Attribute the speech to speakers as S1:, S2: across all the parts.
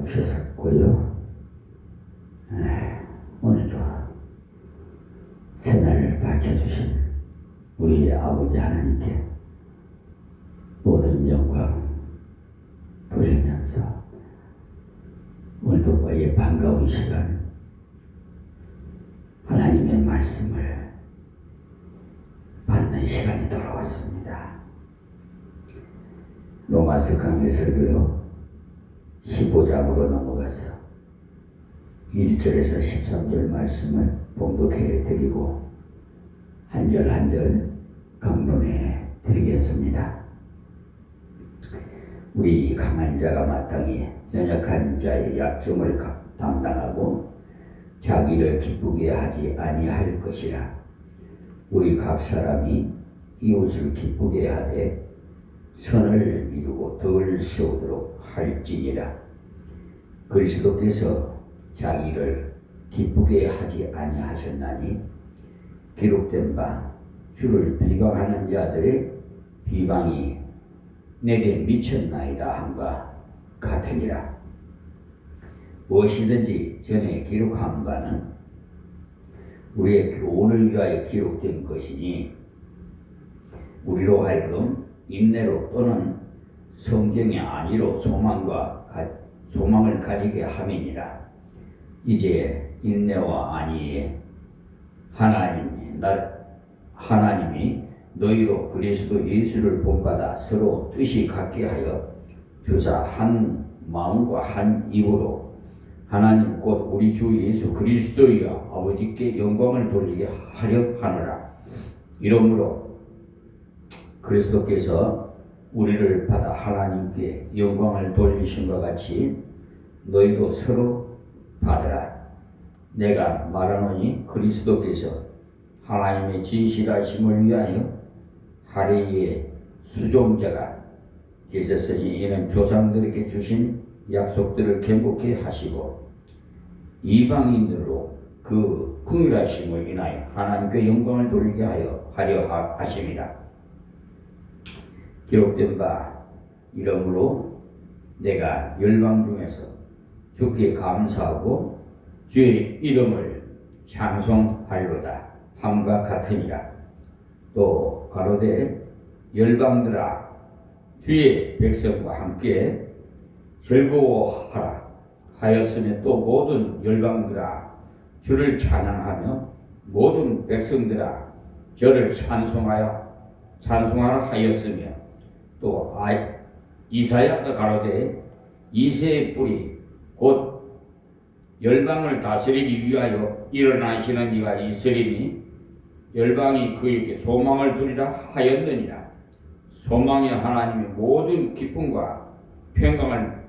S1: 오셨고요. 오늘도 새날을 밝혀주신 우리 아버지 하나님께 모든 영광 돌리면서 오늘도 이 반가운 시간 하나님의 말씀을 받는 시간이 돌아왔습니다. 로마서 강해 설교로 15장으로 넘어가서 1절에서 13절 말씀을 봉독해 드리고 한 절 한 절 강론해 드리겠습니다. 우리 강한 자가 마땅히 연약한 자의 약점을 담당하고 자기를 기쁘게 하지 아니할 것이라. 우리 각 사람이 이웃을 기쁘게 하되 선을 이루고 덕을 세우도록 할지니라. 그리스도께서 자기를 기쁘게 하지 아니하셨나니 기록된 바 주를 비방하는 자들의 비방이 내게 미쳤나이다 함과 같으니라. 무엇이든지 전에 기록한 바는 우리의 교훈을 위하여 기록된 것이니 우리로 하여금 인내로 또는 성경이 아니로 소망을 가지게 함이니라. 이제 인내와 안위에 하나님이 너희로 그리스도 예수를 본받아 서로 뜻이 같게 하여 주사 한 마음과 한 입으로 하나님 곧 우리 주 예수 그리스도여 아버지께 영광을 돌리게 하려 하노라. 이러므로 그리스도께서 우리를 받아 하나님께 영광을 돌리신 것 같이 너희도 서로 받으라. 내가 말하노니 그리스도께서 하나님의 진실하심을 위하여 하리의 수종자가 되셨으니 이는 조상들에게 주신 약속들을 견고케 하시고 이방인으로 그 긍휼하심을 인하여 하나님께 영광을 돌리게 하려 하심이라. 기록된 바 이러므로 내가 열방 중에서 주께 감사하고 주의 이름을 찬송하리로다 함과 같으니라. 또 가로되 열방들아 주의 백성과 함께 즐거워하라 하였으며 또 모든 열방들아 주를 찬양하며 모든 백성들아 저를 찬송하라 하였으며 또 이사야가 가로되 이새의 뿔이 곧 열방을 다스리기 위하여 일어나시는 이가 있으리니 열방이 그에게 소망을 두리라 하였느니라. 소망이 하나님의 모든 기쁨과 평강을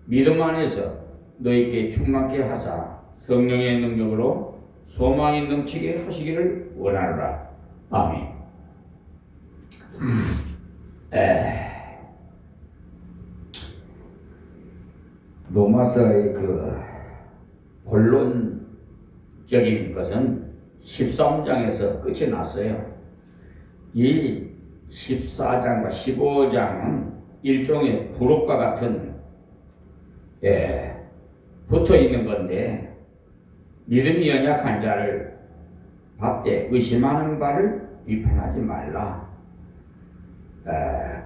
S1: 믿음 안에서 너희에게 충만케 하사 성령의 능력으로 소망이 넘치게 하시기를 원하노라. 아멘. 로마서의 그 본론적인 것은 13장에서 끝이 났어요. 이 14장과 15장은 일종의 부록과 같은 붙어 있는 건데 믿음이 연약한 자를 받되 의심하는 바를 비판하지 말라.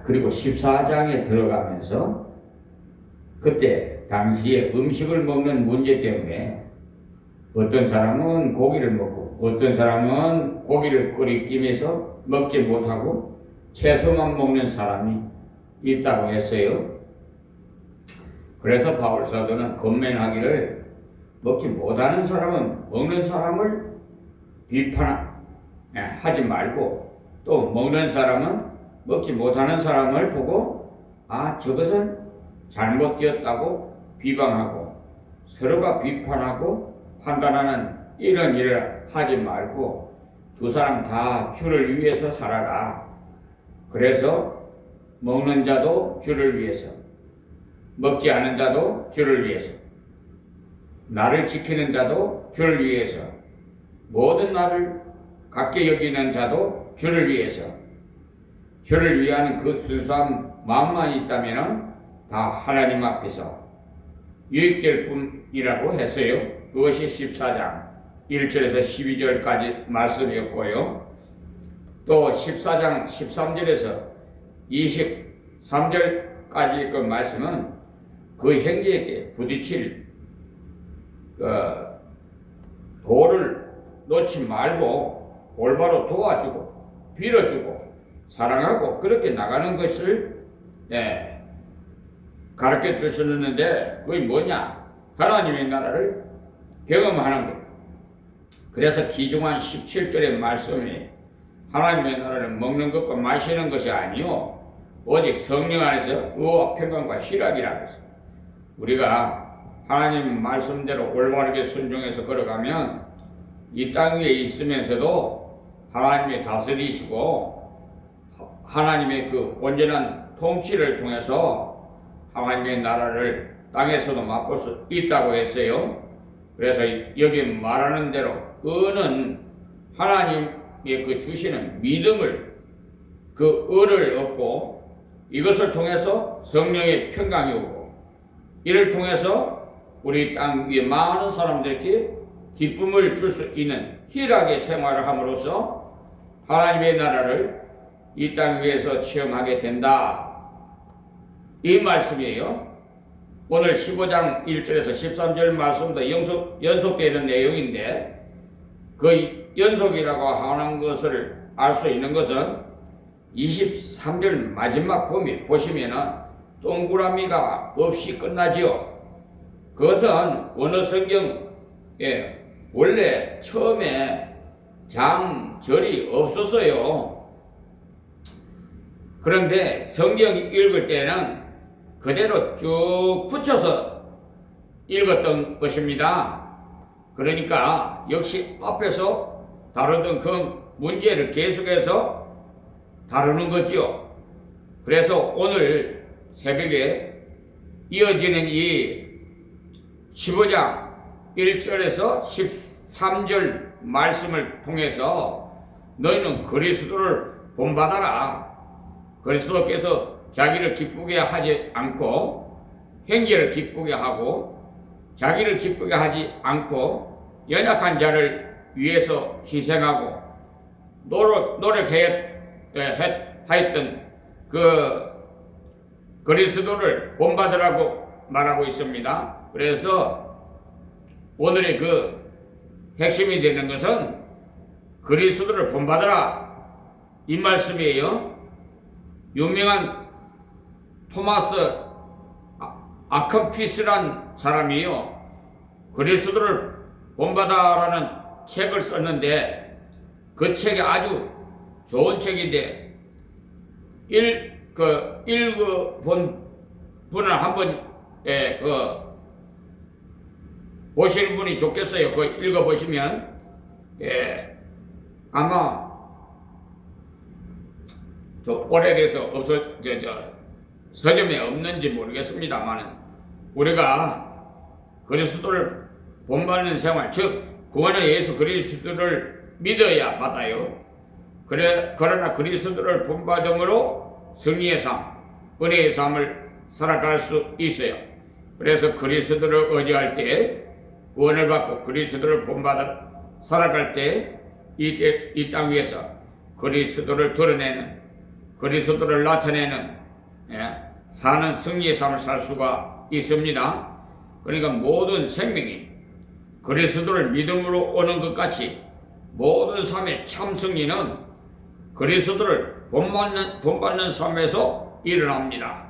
S1: 그리고 14장에 들어가면서 그때 당시에 음식을 먹는 문제 때문에 어떤 사람은 고기를 먹고 어떤 사람은 고기를 끓이기면서 먹지 못하고 채소만 먹는 사람이 있다고 했어요. 그래서 바울 사도는 권면하기를 먹지 못하는 사람은 먹는 사람을 비판하지 말고 또 먹는 사람은 먹지 못하는 사람을 보고 저것은 잘못되었다고 비방하고 서로가 비판하고 판단하는 이런 일을 하지 말고 두 사람 다 주를 위해서 살아라. 그래서 먹는 자도 주를 위해서, 먹지 않은 자도 주를 위해서, 나를 지키는 자도 주를 위해서, 모든 나를 갖게 여기는 자도 주를 위해서, 주를 위한 그 순수한 마음만 있다면 다 하나님 앞에서
S2: 유익될 뿐이라고 했어요. 그것이 14장 1절에서 12절까지 말씀이었고요. 또 14장 13절에서 23절까지 그 말씀은 그 형제에게 부딪힐 돌을 놓지 말고 올바로 도와주고 빌어주고 사랑하고 그렇게 나가는 것을 가르쳐 주셨는데 그게 뭐냐? 하나님의 나라를 경험하는 것. 그래서 기중한 17절의 말씀이 하나님의 나라를 먹는 것과 마시는 것이 아니요 오직 성령 안에서 의와 평강과 희락이라고 했어요. 우리가 하나님 말씀대로 올바르게 순종해서 걸어가면 이 땅 위에 있으면서도 하나님이 다스리시고 하나님의 그 온전한 통치를 통해서 하나님의 나라를 땅에서도 맛볼 수 있다고 했어요. 그래서 여기 말하는 대로 의는 하나님의 그 주시는 믿음을 그 의를 얻고 이것을 통해서 성령의 평강이 오고 이를 통해서 우리 땅 위에 많은 사람들에게 기쁨을 줄 수 있는 희락의 생활을 함으로써 하나님의 나라를 이 땅 위에서 체험하게 된다. 이 말씀이에요. 오늘 15장 1절에서 13절 말씀도 연속되는 내용인데 그 연속이라고 하는 것을 알 수 있는 것은 23절 마지막 보시면은 동그라미가 없이 끝나지요. 그것은 원어 성경에 원래 처음에 장절이 없었어요. 그런데 성경 읽을 때는 그대로 쭉 붙여서 읽었던 것입니다. 그러니까 역시 앞에서 다루던 그 문제를 계속해서 다루는 거죠. 그래서 오늘 새벽에 이어지는 이 15장 1절에서 13절 말씀을 통해서 너희는 그리스도를 본받아라. 그리스도께서 자기를 기쁘게 하지 않고 형제를 기쁘게 하고 자기를 기쁘게 하지 않고 연약한 자를 위해서 희생하고 노력하였던 그 그리스도를 본받으라고 말하고 있습니다. 그래서 오늘의 그 핵심이 되는 것은 그리스도를 본받으라 이 말씀이에요. 유명한 토마스 아컴피스란 사람이요 그리스도를 본받아라는 책을 썼는데 그 책이 아주 좋은 책인데 읽어본 분은 한번 보시는 분이 좋겠어요. 그 읽어보시면 아마 오래돼서 서점에 없는지 모르겠습니다만 우리가 그리스도를 본받는 생활, 즉 구원의 예수 그리스도를 믿어야 받아요. 그러나 그리스도를 본받음으로 승리의 삶, 은혜의 삶을 살아갈 수 있어요. 그래서 그리스도를 의지할 때 구원을 받고 그리스도를 본받아 살아갈 때 이 땅 위에서 그리스도를 드러내는 그리스도를 나타내는 사는 승리의 삶을 살 수가 있습니다. 그러니까 모든 생명이 그리스도를 믿음으로 오는 것 같이 모든 삶의 참 승리는 그리스도를 본받는 삶에서 일어납니다.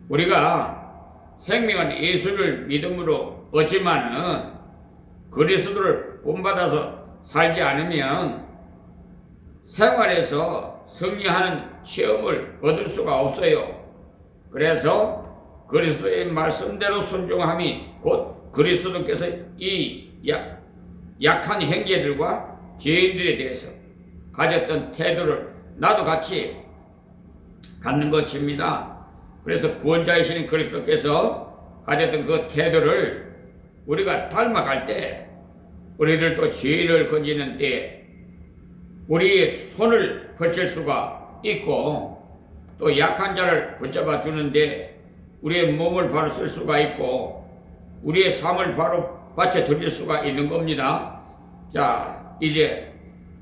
S2: 우리가 생명은 예수를 믿음으로 얻지만은 그리스도를 본받아서 살지 않으면 생활에서 승리하는 체험을 얻을 수가 없어요. 그래서 그리스도의 말씀대로 순종함이 곧 그리스도께서 이 약한 형제들과 죄인들에 대해서 가졌던 태도를 나도 같이 갖는 것입니다. 그래서 구원자이신 그리스도께서 가졌던 그 태도를 우리가 닮아갈 때 우리들도 죄를 건지는 때 우리의 손을 펼칠 수가 있고 또 약한 자를 붙잡아 주는데 우리의 몸을 바로 쓸 수가 있고 우리의 삶을 바로 바쳐 드릴 수가 있는 겁니다. 자, 이제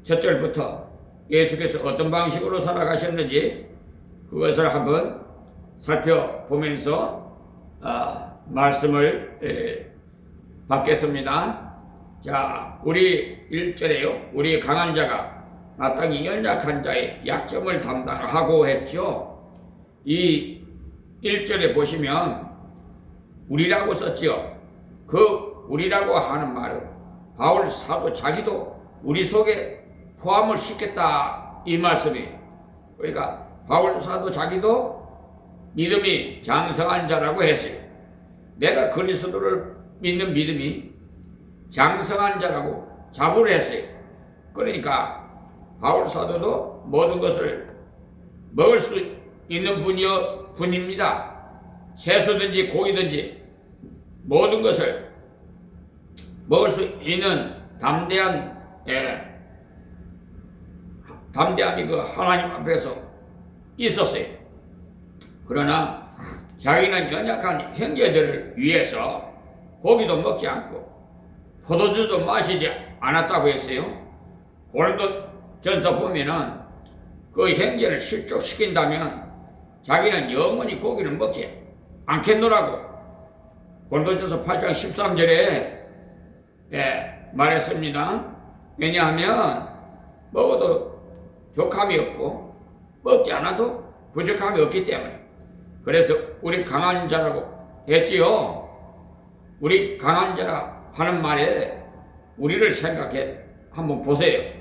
S2: 첫 절부터 예수께서 어떤 방식으로 살아가셨는지 그것을 한번 살펴보면서 말씀을 받겠습니다. 자, 우리 1절에요. 우리 강한 자가 마땅히 연약한 자의 약점을 담당하고 했죠. 이 1절에 보시면 우리라고 썼죠. 그 우리라고 하는 말은 바울 사도 자기도 우리 속에 포함을 시켰다 이 말씀이에요. 그러니까 바울 사도 자기도 믿음이 장성한 자라고 했어요. 내가 그리스도를 믿는 믿음이 장성한 자라고 자부를 했어요. 그러니까 바울 사도도 모든 것을 먹을 수 있는 분입니다. 채소든지 고기든지 모든 것을 먹을 수 있는 담대함이 그 하나님 앞에서 있었어요. 그러나 자기는 연약한 형제들을 위해서 고기도 먹지 않고 포도주도 마시지 않았다고 했어요. 고린도전서 보면은 그 형제를 실족시킨다면 자기는 영원히 고기를 먹지 않겠노라고 고린도전서 8장 13절에 말했습니다. 왜냐하면 먹어도 족함이 없고 먹지 않아도 부족함이 없기 때문에. 그래서 우리 강한 자라고 했지요. 우리 강한 자라 하는 말에 우리를 생각해 한번 보세요.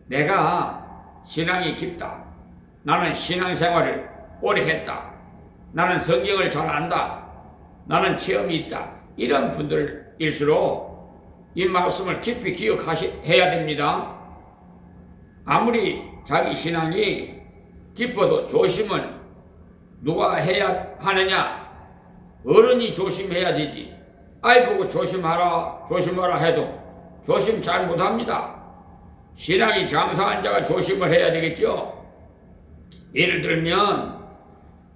S2: 내가 신앙이 깊다. 나는 신앙생활을 오래 했다. 나는 성경을 잘 안다. 나는 체험이 있다. 이런 분들일수록 이 말씀을 깊이 기억해야 됩니다. 아무리 자기 신앙이 깊어도 조심은 누가 해야 하느냐? 어른이 조심해야 되지. 아이 보고 조심하라 해도 조심 잘 못합니다. 신앙이 장성한 자가 조심을 해야 되겠죠. 예를 들면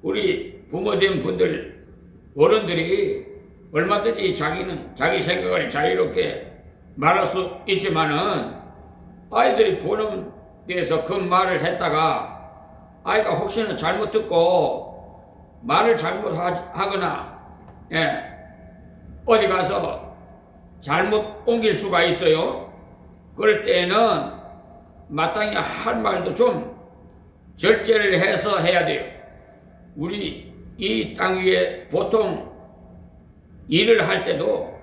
S2: 우리 부모된 분들 어른들이 얼마든지 자기는 자기 생각을 자유롭게 말할 수 있지만은 아이들이 보는 데서 그 말을 했다가 아이가 혹시나 잘못 듣고 말을 잘못하거나 어디 가서 잘못 옮길 수가 있어요. 그럴 때에는 마땅히 할 말도 좀 절제를 해서 해야 돼요. 우리 이 땅 위에 보통 일을 할 때도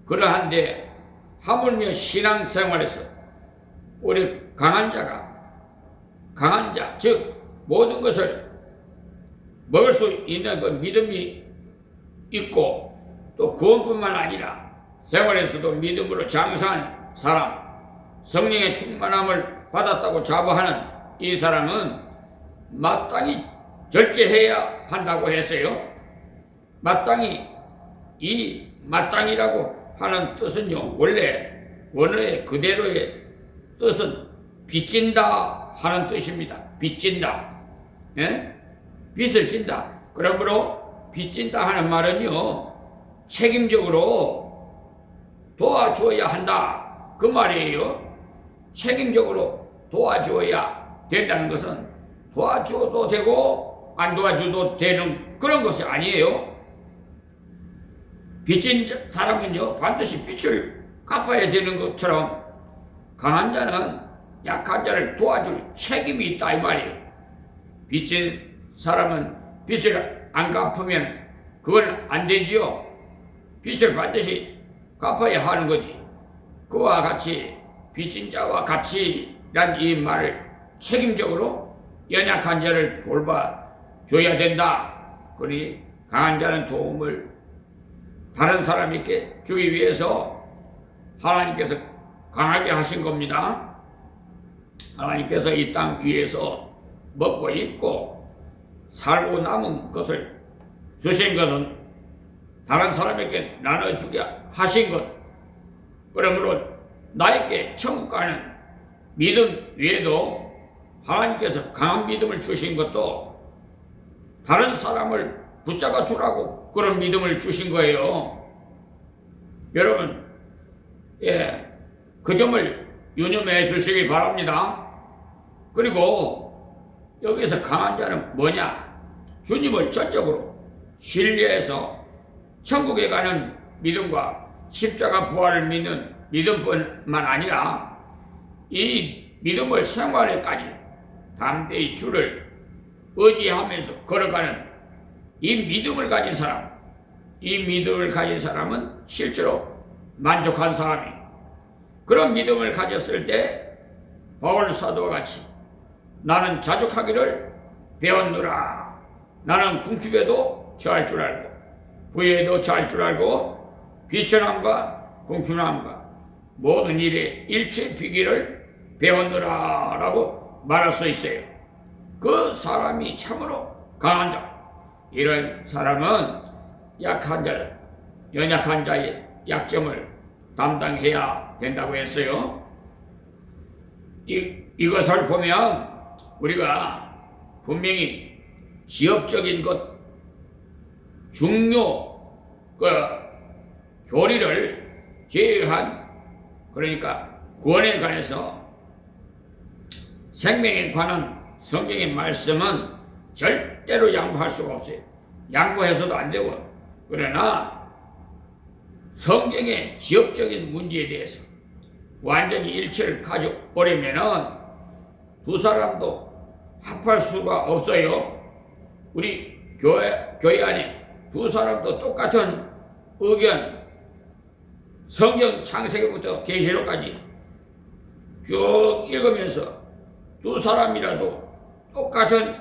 S2: 그러한데 하물며 신앙생활에서 우리 강한 자, 즉 모든 것을 먹을 수 있는 그 믿음이 있고 또 구원뿐만 아니라 생활에서도 믿음으로 장사한 사람, 성령의 충만함을 받았다고 자부하는 이 사람은 마땅히 절제해야 한다고 했어요. 마땅히, 이 마땅이라고 하는 뜻은요, 원어의 그대로의 뜻은 빚진다 하는 뜻입니다. 빚진다. 빚을 진다. 그러므로 빚진다 하는 말은요, 책임적으로 도와줘야 한다. 그 말이에요. 책임적으로 도와줘야 된다는 것은 도와줘도 되고 안 도와줘도 되는 그런 것이 아니에요. 빚진 사람은요, 반드시 빚을 갚아야 되는 것처럼 강한 자는 약한 자를 도와줄 책임이 있다 이 말이에요. 빚진 사람은 빚을 안 갚으면 그건 안 되지요. 빚을 반드시 갚아야 하는 거지. 그와 같이 빚진 자와 같이란 이 말을 책임적으로 연약한 자를 돌봐줘야 된다. 그러니 강한 자는 도움을 다른 사람에게 주기 위해서 하나님께서 강하게 하신 겁니다. 하나님께서 이 땅 위에서 먹고 입고 살고 남은 것을 주신 것은 다른 사람에게 나눠주게 하신 것. 그러므로 나에게 천국 가는 믿음 외에도 하나님께서 강한 믿음을 주신 것도 다른 사람을 붙잡아 주라고 그런 믿음을 주신 거예요. 여러분, 그 점을 유념해 주시기 바랍니다. 그리고 여기서 강한 자는 뭐냐? 주님을 전적으로 신뢰해서 천국에 가는 믿음과 십자가 부활을 믿는 믿음뿐만 아니라 이 믿음을 생활에까지 담대히 주를 의지하면서 걸어가는 이 믿음을 가진 사람, 이 믿음을 가진 사람은 실제로 만족한 사람이, 그런 믿음을 가졌을 때 바울 사도와 같이 나는 자족하기를 배웠노라. 나는 궁핍에도 처할 줄 알고 부에도 처할 줄 알고 비천함과 궁핍함과 모든 일에 일체 비기를 배웠노라 라고 말할 수 있어요. 그 사람이 참으로 강한 자. 이런 사람은 약한 자를, 연약한 자의 약점을 담당해야 된다고 했어요. 이것을 보면 우리가 분명히 지역적인 것, 중요 교리를 제외한, 그러니까 구원에 관해서 생명에 관한 성경의 말씀은 절대로 양보할 수가 없어요. 양보해서도 안 되고. 그러나 성경의 지역적인 문제에 대해서 완전히 일치를 가져오려면은 두 사람도 합할 수가 없어요. 우리 교회 안에 두 사람도 똑같은 의견, 성경 창세기부터 계시록까지 쭉 읽으면서 두 사람이라도 똑같은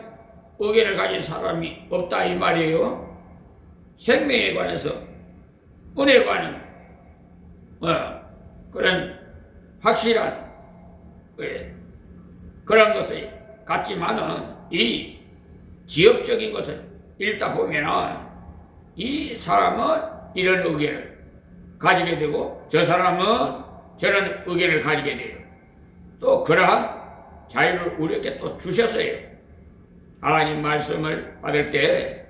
S2: 의견을 가진 사람이 없다 이 말이에요. 생명에 관해서, 은혜에 관한 그런 확실한 그런 것이 같지만은 이 지역적인 것을 읽다 보면은 이 사람은 이런 의견을 가지게 되고 저 사람은 저런 의견을 가지게 돼요. 또 그러한 자유를 우리에게 또 주셨어요. 하나님 말씀을 받을 때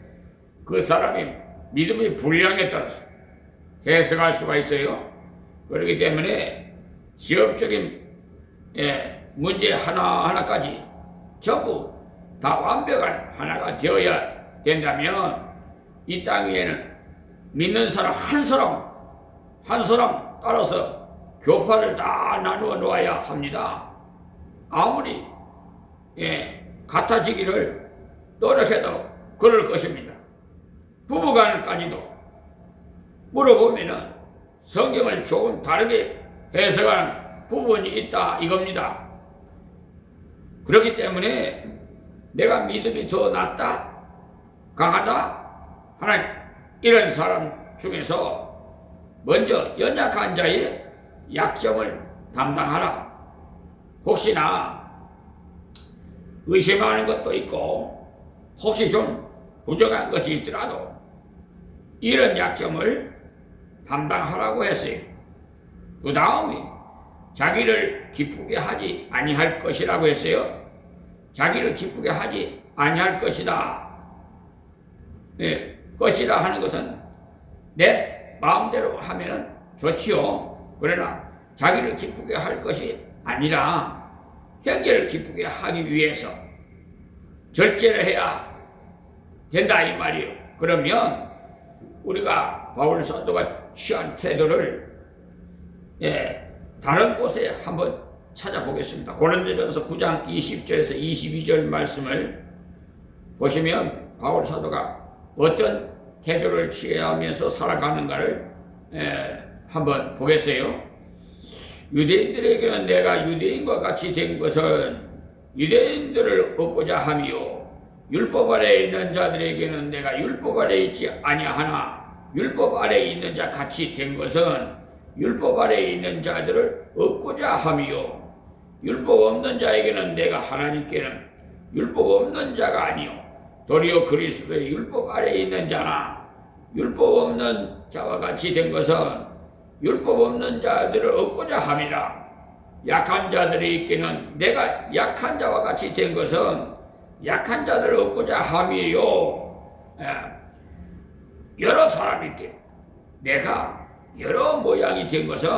S2: 그 사람이 믿음의 분량에 따라서 해석할 수가 있어요. 그렇기 때문에 지역적인 문제 하나하나까지 전부 다 완벽한 하나가 되어야 된다면 이 땅 위에는 믿는 사람 한 사람 따라서 교파를 다 나누어 놓아야 합니다. 아무리 같아지기를 노력해도 그럴 것입니다. 부부간까지도 물어보면은 성경을 조금 다르게 해석하는 부분이 있다 이겁니다. 그렇기 때문에 내가 믿음이 더 낫다, 강하다 하는 이런 사람 중에서 먼저 연약한 자의 약점을 담당하라. 혹시나 의심하는 것도 있고 혹시 좀 부족한 것이 있더라도 이런 약점을 담당하라고 했어요. 그 다음에 자기를 기쁘게 하지 아니할 것이라고 했어요. 자기를 기쁘게 하지 아니할 것이다. 것이라 하는 것은 내 마음대로 하면은 좋지요. 그러나 자기를 기쁘게 할 것이 아니라 형제를 기쁘게 하기 위해서 절제를 해야 된다 이 말이에요. 그러면 우리가 바울 사도가 취한 태도를 다른 곳에 한번 찾아보겠습니다. 고린도전서 9장 20절에서 22절 말씀을 보시면 바울 사도가 어떤 태도를 취하면서 살아가는가를 한번 보겠어요. 유대인들에게는 내가 유대인과 같이 된 것은 유대인들을 얻고자 함이요 율법 아래에 있는 자들에게는 내가 율법 아래에 있지 아니하나 율법 아래에 있는 자 같이 된 것은 율법 아래에 있는 자들을 얻고자 함이요 율법 없는 자에게는 내가 하나님께는 율법 없는 자가 아니요 도리어 그리스도의 율법 아래에 있는 자나 율법 없는 자와 같이 된 것은 율법 없는 자들을 얻고자 함이라. 약한 자들이 있기는 내가 약한 자와 같이 된 것은 약한 자들을 얻고자 함이요. 여러 사람에게 내가 여러 모양이 된 것은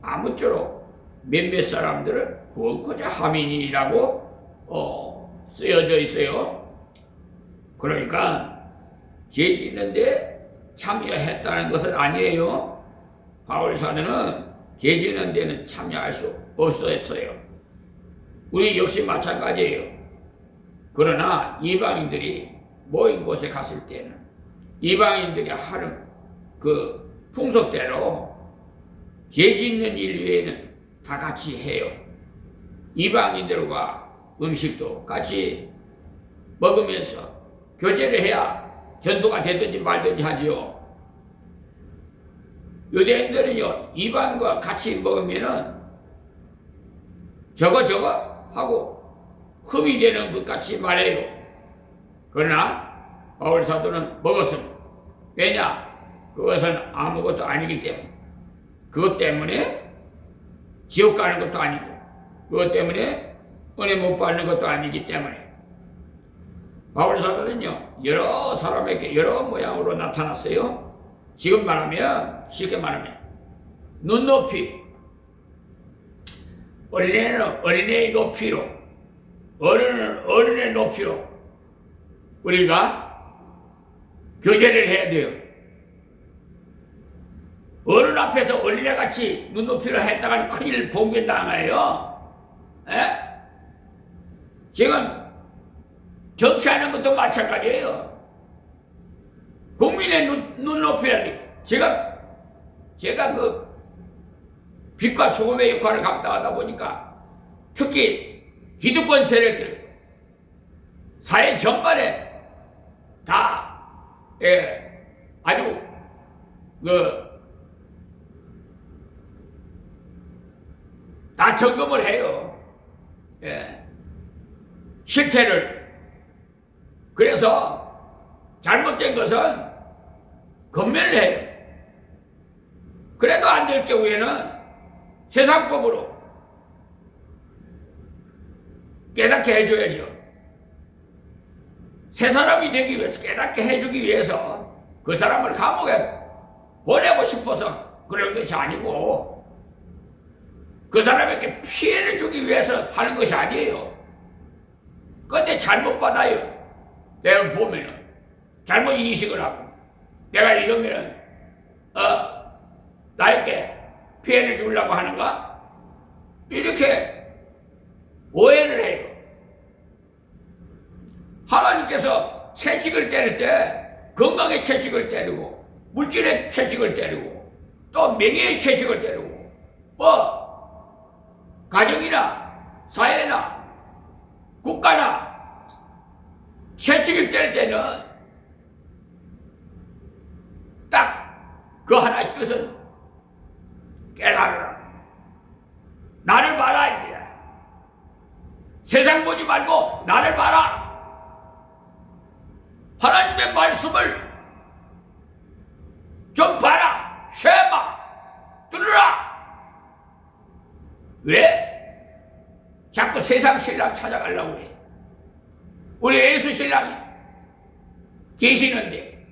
S2: 아무쪼록 몇몇 사람들을 구원코자 함이니라고 쓰여져 있어요. 그러니까 죄 짓는데 참여했다는 것은 아니에요. 바울 사도는 죄 짓는 데는 참여할 수 없었어요. 우리 역시 마찬가지예요. 그러나 이방인들이 모인 곳에 갔을 때는 이방인들이 하는 그 풍속대로 죄 짓는 일 외에는 다 같이 해요. 이방인들과 음식도 같이 먹으면서 교제를 해야 전도가 되든지 말든지 하지요. 유대인들은요, 이방인과 같이 먹으면은 저거 하고 흠이 되는 것 같이 말해요. 그러나 바울 사도는 먹었습니다. 왜냐? 그것은 아무것도 아니기 때문에. 그것 때문에 지옥 가는 것도 아니고, 그것 때문에 은혜 못 받는 것도 아니기 때문에. 바울 사도는요, 여러 사람에게 여러 모양으로 나타났어요. 지금 말하면, 쉽게 말하면 눈높이, 어린애는 어린애의 높이로, 어른은 어른의 높이로 우리가 교제를 해야 돼요. 어른 앞에서 어린애같이 눈높이로 했다가는 큰일 봉변당해요. 지금 정치하는 것도 마찬가지예요. 국민의 눈높이라니. 제가 그 빛과 소금의 역할을 감당하다 보니까 특히 기득권 세력들 사회 전반에 다 아주 다 점검을 해요. 실태를. 그래서 잘못된 것은 검열을 해요. 그래도 안 될 경우에는 세상법으로 깨닫게 해줘야죠. 새 사람이 되기 위해서, 깨닫게 해주기 위해서 그 사람을 감옥에 보내고 싶어서 그런 것이 아니고 그 사람에게 피해를 주기 위해서 하는 것이 아니에요. 근데 잘못 받아요. 내가 보면은 잘못 인식을 하고 내가 이러면은 나에게 피해를 주려고 하는가? 이렇게 오해를 해요. 하나님께서 채찍을 때릴 때 건강의 채찍을 때리고 물질의 채찍을 때리고 또 명예의 채찍을 때리고 가정이나 사회나 국가나 채찍을 때릴 때는 딱 그 하나의 뜻은 깨달으라. 나를 봐라 이게. 세상 보지 말고 나를 봐라. 하나님의 말씀을 좀 봐라. 쉐마 들으라. 왜? 자꾸 세상 신랑 찾아가려고 그래. 우리 예수 신랑이 계시는데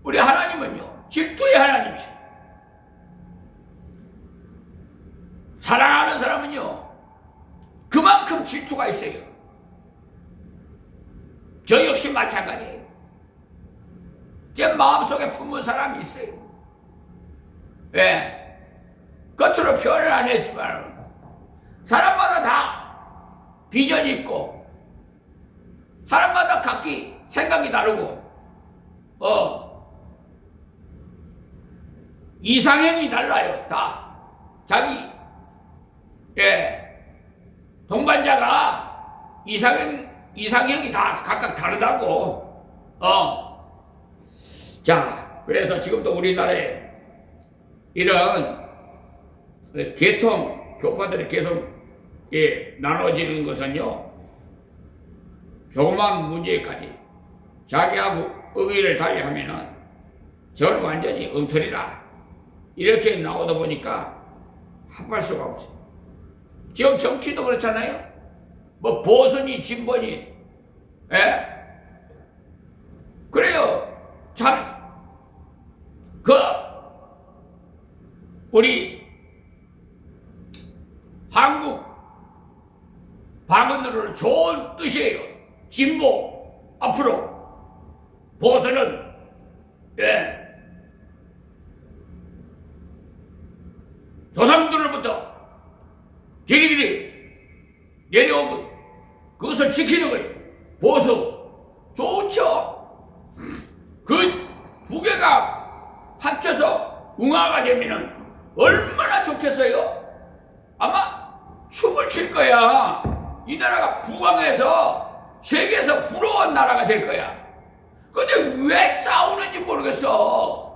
S2: 우리 하나님은요 질투의 하나님이셔. 사랑하는 사람은요 그만큼 질투가 있어요. 저 역시 마찬가지예요. 제 마음속에 품은 사람이 있어요. 왜? 겉으로 표현을 안 했지만 사람마다 다 비전이 있고 사람마다 각기 생각이 다르고 이상형이 달라요. 다 자기 동반자가 이상형이 다 각각 다르다고. 자, 그래서 지금도 우리나라에 이런 계통 교파들이 계속 나눠지는 것은요 조그만 문제까지 자기하고 의의를 달리하면은 저는 완전히 엉터리라 이렇게 나오다 보니까 합할 수가 없어요. 지금 정치도 그렇잖아요. 뭐 보수니 진보니 그래요. 참 우리 한국 방언으로는 좋은 뜻이에요. 진보, 앞으로, 보수는 조상들로부터 길이길이 내려온 것, 그것을 지키는 거예요. 보수 좋죠. 그 두 개가 합쳐서 웅화가 되면은 얼마나 좋겠어요. 아마 춤을 출 거야. 이 나라가 부강해서 세계에서 부러운 나라가 될 거야. 근데 왜 싸우는지 모르겠어.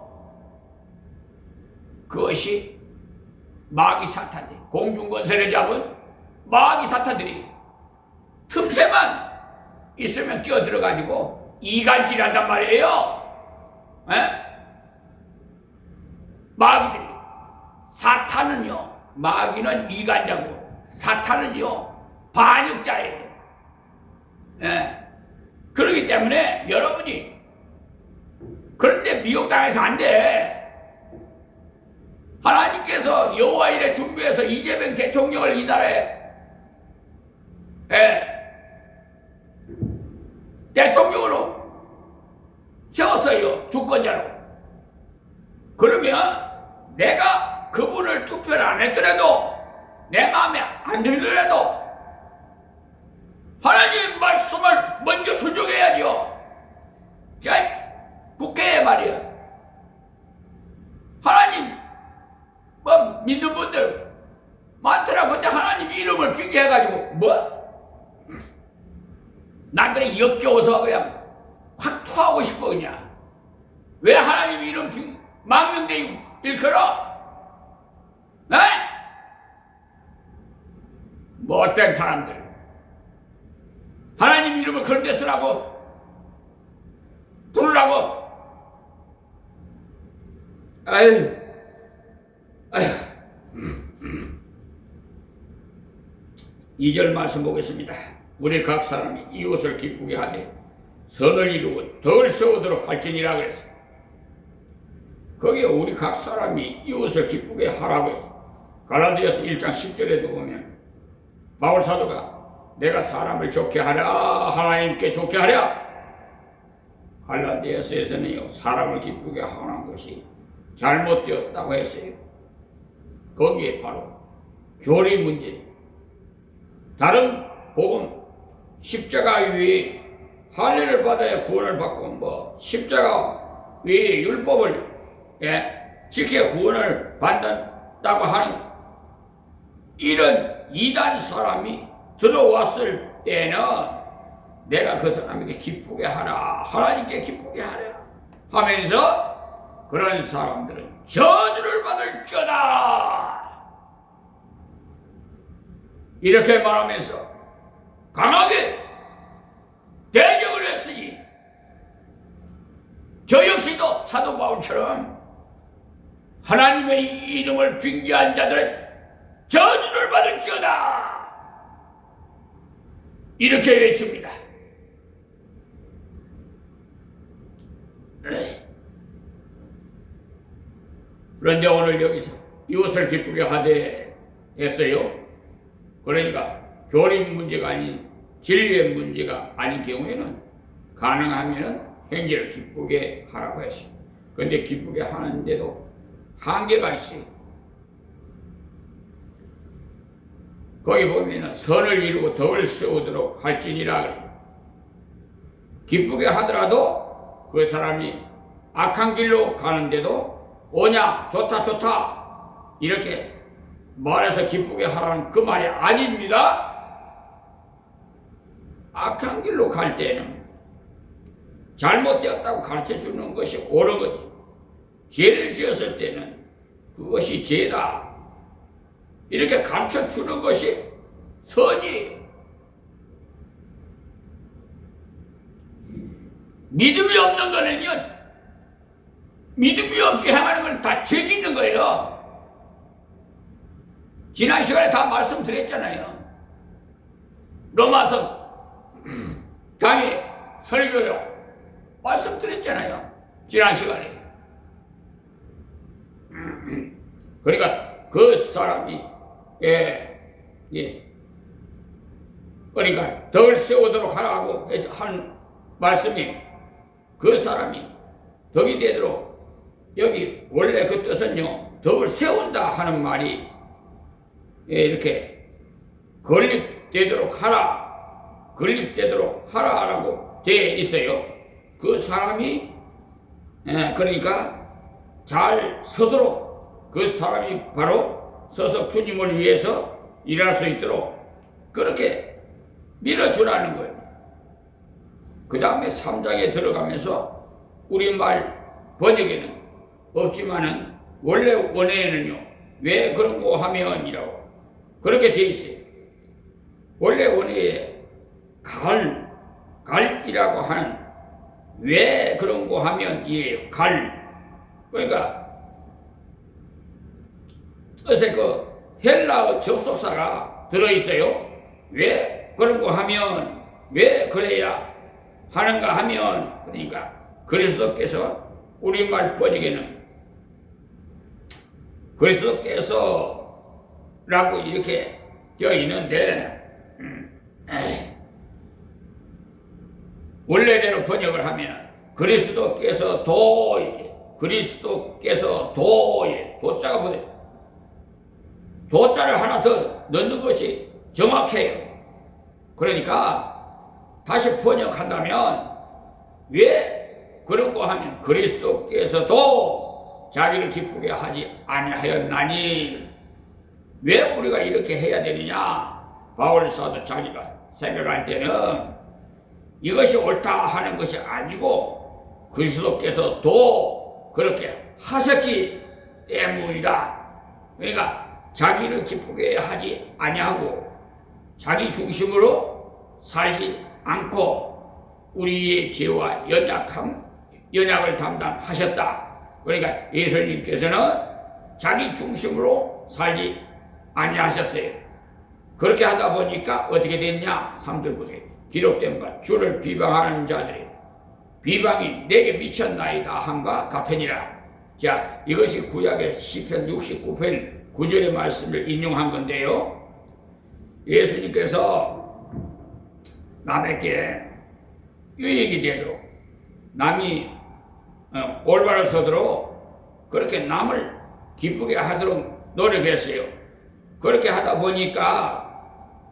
S2: 그것이 마귀 사탄들, 공중권세를 잡은 마귀 사탄들이 틈새만 있으면 끼어들어가지고 이간질한단 말이에요. 마귀들이. 사탄은요, 마귀는 이간자고 사탄은요 반역자예요. 그렇기 때문에 여러분이 그런데 미혹당해서 안 돼. 하나님께서 여호와 일에 준비해서 이재명 대통령을 이 나라에 대통령으로 세웠어요. 주권자로. 그러면 내가 그분을 투표를 안 했더라도 내 마음에 안 들더라도 하나님 말씀을 먼저 순종해야죠. 자, 국회에 말이야. 하나님 뭐 믿는 분들 많더라. 근데 하나님 이름을 핑계해가지고 뭐? 난 그냥 역겨워서 그냥 확 토하고 싶어 그냥. 왜 하나님 이름 망명대 일컬어? 네? 못된 사람들 하나님 이름을 그런 데 쓰라고 부르라고. 아유 2절 말씀 보겠습니다. 우리 각 사람이 이웃을 기쁘게 하되 선을 이루고 덕을 세우도록 할지니라 그랬어. 거기에 우리 각 사람이 이웃을 기쁘게 하라고 했어. 갈라디아서 1장 10절에도 보면 바울 사도가 내가 사람을 좋게 하랴 하나님께 좋게 하랴. 갈라디아서에서는요 사람을 기쁘게 하는 것이 잘못되었다고 했어요. 거기에 바로 교리 문제, 다른 복음, 십자가 위에 할례를 받아야 구원을 받고 뭐 십자가 위에 율법을 지켜 구원을 받는다고 하는 이런 이단 사람이 들어왔을 때는 내가 그 사람에게 기쁘게 하라, 하나님께 기쁘게 하라 하면서 그런 사람들은 저주를 받을 거다 이렇게 말하면서 강하게 대적을 했으니 저 역시도 사도 바울처럼 하나님의 이름을 빙자한 자들은 저주를 받을지어다 이렇게 외칩니다. 그런데 오늘 여기서 이웃을 기쁘게 하되 했어요. 그러니까 교리 문제가 아닌 진리의 문제가 아닌 경우에는 가능하면은 형제를 기쁘게 하라고 했어요. 그런데 기쁘게 하는데도 한계가 있어요. 거기 보면은 선을 이루고 덕을 세우도록 할지니라 그래요. 기쁘게 하더라도 그 사람이 악한 길로 가는데도 오냐 좋다 이렇게 말해서 기쁘게 하라는 그 말이 아닙니다. 악한 길로 갈 때는 잘못되었다고 가르쳐 주는 것이 옳은 거지. 죄를 지었을 때는 그것이 죄다 이렇게 가르쳐 주는 것이 선이에요. 믿음이 없는 거는요, 믿음이 없이 행하는 건 다 죄 짓는 거예요. 지난 시간에 다 말씀드렸잖아요. 로마서 강의 설교요 말씀드렸잖아요. 지난 시간에 그러니까 그 사람이 그러니까 덕을 세우도록 하라고 한 말씀이 그 사람이 덕이 되도록 여기 원래 그 뜻은요 덕을 세운다 하는 말이 이렇게 건립되도록 하라라고 되어 있어요. 그 사람이 그러니까 잘 서도록 그 사람이 바로 서서 주님을 위해서 일할 수 있도록 그렇게 밀어주라는 거예요. 그 다음에 3장에 들어가면서 우리말 번역에는 없지만은 원래 원어에는요 왜 그런 거 하면이라고 그렇게 돼 있어요. 원래 원어에 갈이라고 하는 왜 그런 거 하면이에요. 그러니까 뜻에 그 헬라어 접속사가 들어있어요. 왜 그런 거 하면 왜 그래야 하는가 하면 그러니까 그리스도께서 우리말 번역에는 그리스도께서라고 이렇게 되어 있는데 원래대로 번역을 하면 그리스도께서 도자가 붙어요. 도자를 하나 더 넣는 것이 정확해요. 그러니까 다시 번역한다면 왜 그런 거 하면 그리스도께서도 자기를 기쁘게 하지 아니하였나니 왜 우리가 이렇게 해야 되느냐. 바울 사도 자기가 생각할 때는 이것이 옳다 하는 것이 아니고 그리스도께서도 그렇게 하셨기 때문이다. 그러니까 자기를 기쁘게 하지 아니하고 자기 중심으로 살지 않고 우리의 죄와 연약을 담당하셨다. 그러니까 예수님께서는 자기 중심으로 살지 아니하셨어요. 그렇게 하다 보니까 어떻게 됐냐? 3절 보세요. 기록된 바 주를 비방하는 자들이 비방이 내게 미쳤나이다 함과 같으니라. 자, 이것이 구약의 시편 69편 9절의 말씀을 인용한 건데요. 예수님께서 남에게 유익이 되도록 남이 올바로 서도록 그렇게 남을 기쁘게 하도록 노력했어요. 그렇게 하다 보니까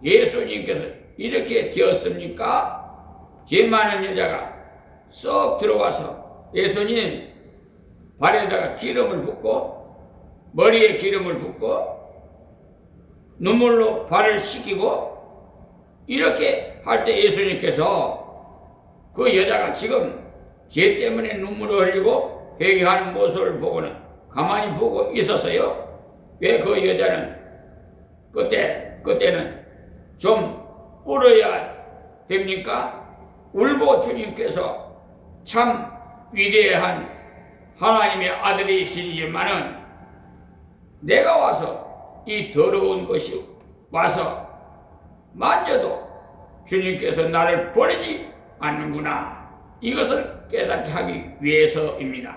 S2: 예수님께서 이렇게 되었습니까? 죄 많은 여자가 쏙 들어와서 예수님 발에다가 기름을 붓고 머리에 기름을 붓고 눈물로 발을 씻기고 이렇게 할 때 예수님께서 그 여자가 지금 죄 때문에 눈물을 흘리고 회개하는 모습을 보고는 가만히 보고 있었어요. 왜 그 여자는 그때는 좀 울어야 됩니까? 울고 주님께서 참 위대한 하나님의 아들이시지만은 내가 와서 이 더러운 것이 와서 만져도 주님께서 나를 버리지 않는구나. 이것을 깨닫게 하기 위해서입니다.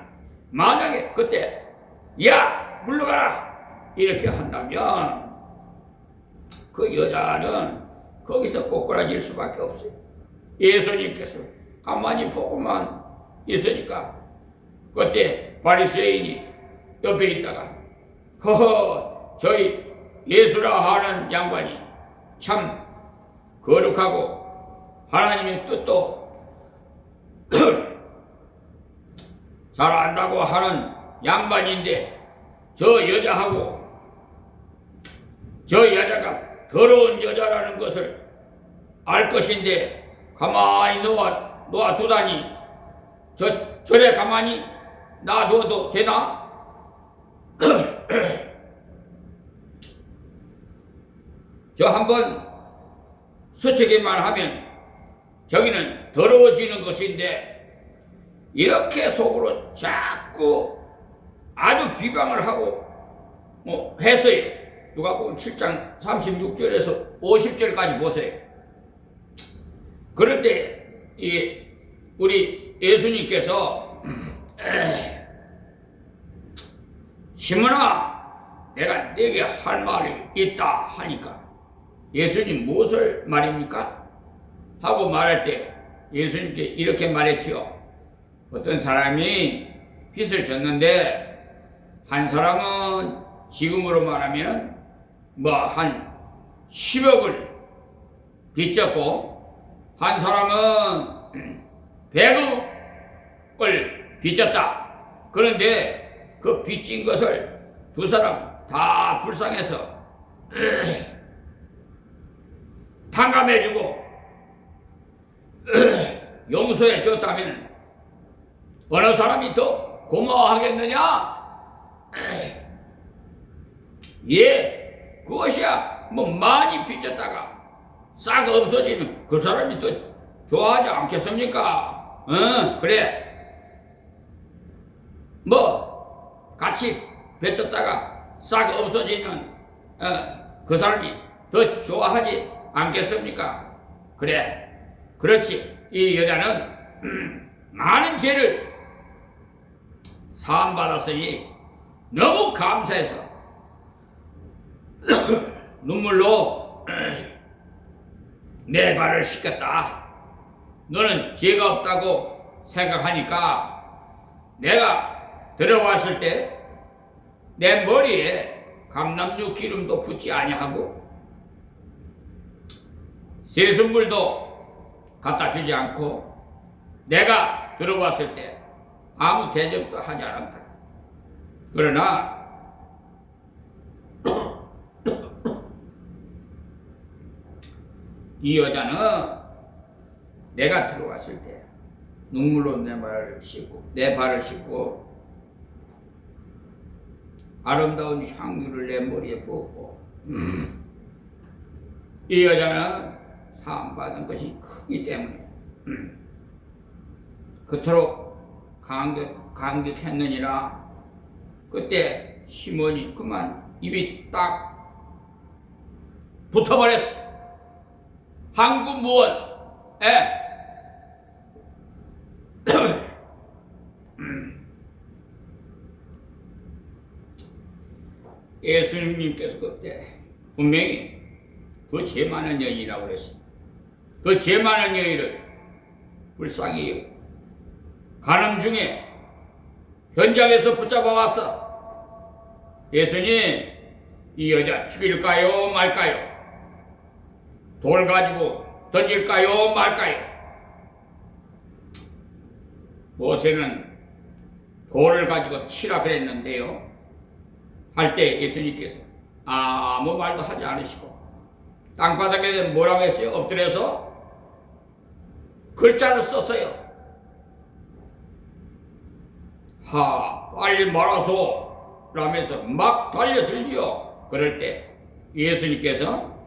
S2: 만약에 그때 야 물러가라 이렇게 한다면 그 여자는 거기서 꼬꾸라질 수밖에 없어요. 예수님께서 가만히 보고만 있으니까 그때 바리새인이 옆에 있다가 허허 저희 예수라 하는 양반이 참 거룩하고 하나님의 뜻도 잘 안다고 하는 양반인데 저 여자가 더러운 여자라는 것을 알 것인데 가만히 놓아두다니 저래 가만히 놔둬도 되나? 저 한번 스치기만 하면 저기는 더러워지는 것인데 이렇게 속으로 자꾸 아주 비방을 하고 했어요. 누가 보면 7장 36절에서 50절까지 보세요. 그럴 때 우리 예수님께서 시몬아 내가 네게 할 말이 있다 하니까 예수님 무엇을 말입니까? 하고 말할 때 예수님께 이렇게 말했지요. 어떤 사람이 빚을 졌는데 한 사람은 지금으로 말하면 한 10억을 빚졌고 한 사람은 100억을 빚졌다. 그런데 그 빚진 것을 두 사람 다 불쌍해서 탕감해주고 용서해 줬다면 어느 사람이 더 고마워하겠느냐? 예, 그것이야. 많이 빚졌다가 싹 없어지는 그 사람이 더 좋아하지 않겠습니까? 그래. 같이 빚졌다가 싹 없어지는 그 사람이 더 좋아하지 않겠습니까? 그래. 그렇지. 이 여자는 많은 죄를 사함받았으니 너무 감사해서 눈물로 내 발을 씻겼다. 너는 죄가 없다고 생각하니까 내가 들어왔을 때 내 머리에 감람유 기름도 붓지 아니하고 세순물도 갖다 주지 않고 내가 들어왔을 때 아무 대접도 하지 않았다. 그러나 이 여자는 내가 들어왔을 때 눈물로 내 발을 씻고 아름다운 향유를 내 머리에 부었고 이 여자는 사함받은 것이 크기 때문에 그토록 감격했느니라. 그때 시몬이 그만 입이 딱 붙어버렸어. 항구무원에 예수님께서 그때 분명히 그 죄 많은 여인이라고 그랬어요. 그 죄 많은 여인을 불쌍히 가는 중에 현장에서 붙잡아 왔어. 예수님, 이 여자 죽일까요 말까요? 돌 가지고 던질까요 말까요? 모세는 돌을 가지고 치라 그랬는데요. 할 때 예수님께서 아무 말도 하지 않으시고 땅바닥에 뭐라고 했어요? 엎드려서 글자를 썼어요. 빨리 말아서 라면서 막 달려들지요. 그럴 때 예수님께서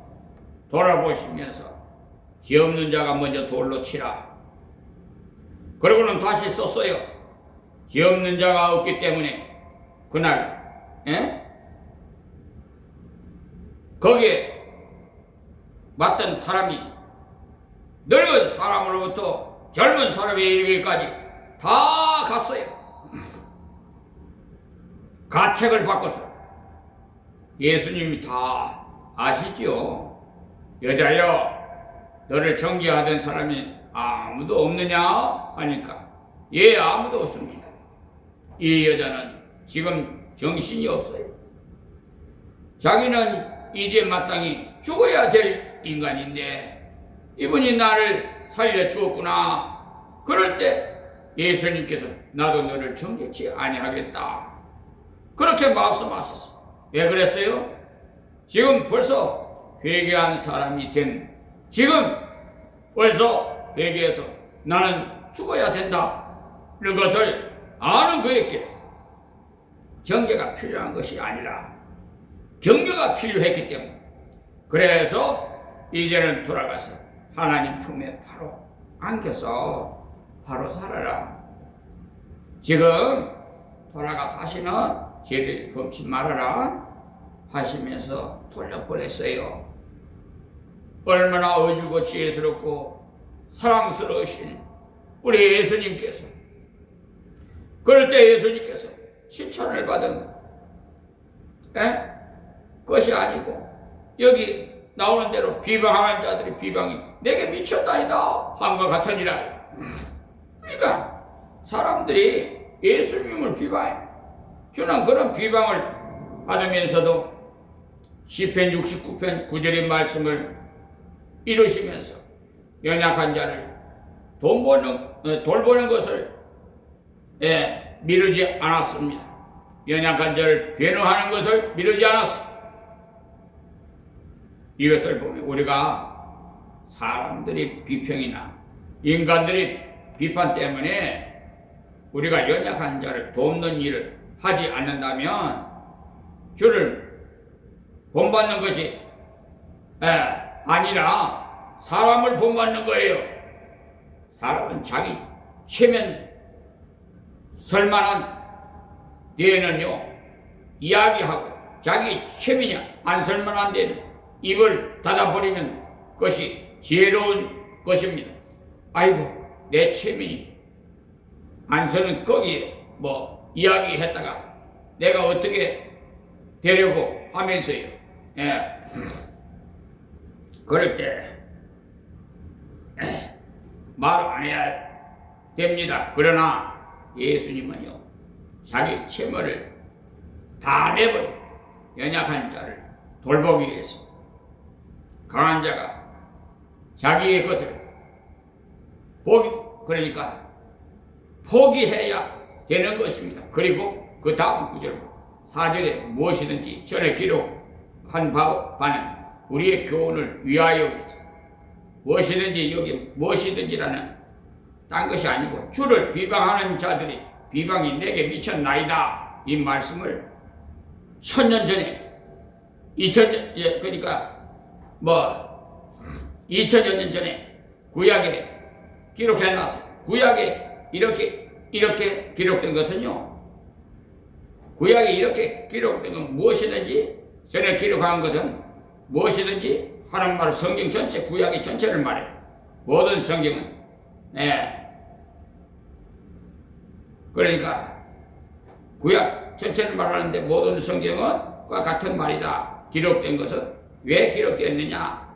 S2: 돌아보시면서 죄 없는 자가 먼저 돌로 치라. 그러고는 다시 썼어요. 죄 없는 자가 없기 때문에 그날 거기에 맞던 사람이 늙은 사람으로부터 젊은 사람에 이르기까지 다 갔어요. 가책을 바꿔서 예수님이 다 아시지요. 여자여, 너를 정죄하던 사람이 아무도 없느냐 하니까 예, 아무도 없습니다. 이 여자는 지금 정신이 없어요. 자기는 이제 마땅히 죽어야 될 인간인데 이분이 나를 살려주었구나. 그럴 때 예수님께서 나도 너를 정죄치 아니하겠다. 그렇게 말씀하셨어요. 왜 그랬어요? 지금 벌써 회개한 사람이 된 지금 벌써 회개해서 나는 죽어야 된다. 이런 것을 아는 그에게 정죄가 필요한 것이 아니라 격려가 필요했기 때문에 그래서 이제는 돌아가서 하나님 품에 바로 안겨서 바로 살아라. 지금 돌아가 다시는 죄를 범치 말아라 하시면서 돌려보냈어요. 얼마나 어질고 지혜스럽고 사랑스러우신 우리 예수님께서 그럴 때 예수님께서 칭찬을 받은 것이 아니고 여기 나오는 대로 비방하는 자들의 비방이 내게 미쳤나이다 함과 같으니라. 그러니까 사람들이 예수님을 비방해. 주는 그런 비방을 받으면서도 시편 69편 9절의 말씀을 이루시면서 연약한 자를 돌보는 것을 미루지 않았습니다. 연약한 자를 변호하는 것을 미루지 않았습니다. 이것을 보면 우리가 사람들이 비평이나 인간들이 비판 때문에 우리가 연약한 자를 돕는 일을 하지 않는다면 주를 본받는 것이 아니라 사람을 본받는 거예요. 사람은 자기 체면 설만한 데에는요 이야기하고 자기 체면이 안 설만한 데는 입을 닫아버리는 것이 지혜로운 것입니다. 아이고 내 체면이 안 서는 거기에 뭐 이야기했다가 내가 어떻게 되려고 하면서요. 그럴 때 말 안 해야 됩니다. 그러나 예수님은요 자기 체면을 다 내버려 연약한 자를 돌보기 위해서 강한 자가 자기의 것을 그러니까 포기해야 되는 것입니다. 그리고 그 다음 구절 4절에 무엇이든지 전에 기록한 바는 우리의 교훈을 위하여 무엇이든지 여기 무엇이든지라는 딴 것이 아니고 주를 비방하는 자들이 비방이 내게 미쳤나이다 이 말씀을 1000년 전에 2000년 그러니까 2000여 년 전에 구약에 기록해 놨어요. 구약에 이렇게 기록된 것은요 구약에 이렇게 기록된 건 무엇이든지 전에 기록한 것은 무엇이든지 하는 말 성경 전체 구약의 전체를 말해. 모든 성경은 그러니까 구약 전체를 말하는데 모든 성경과 같은 말이다. 기록된 것은 왜 기록되었느냐?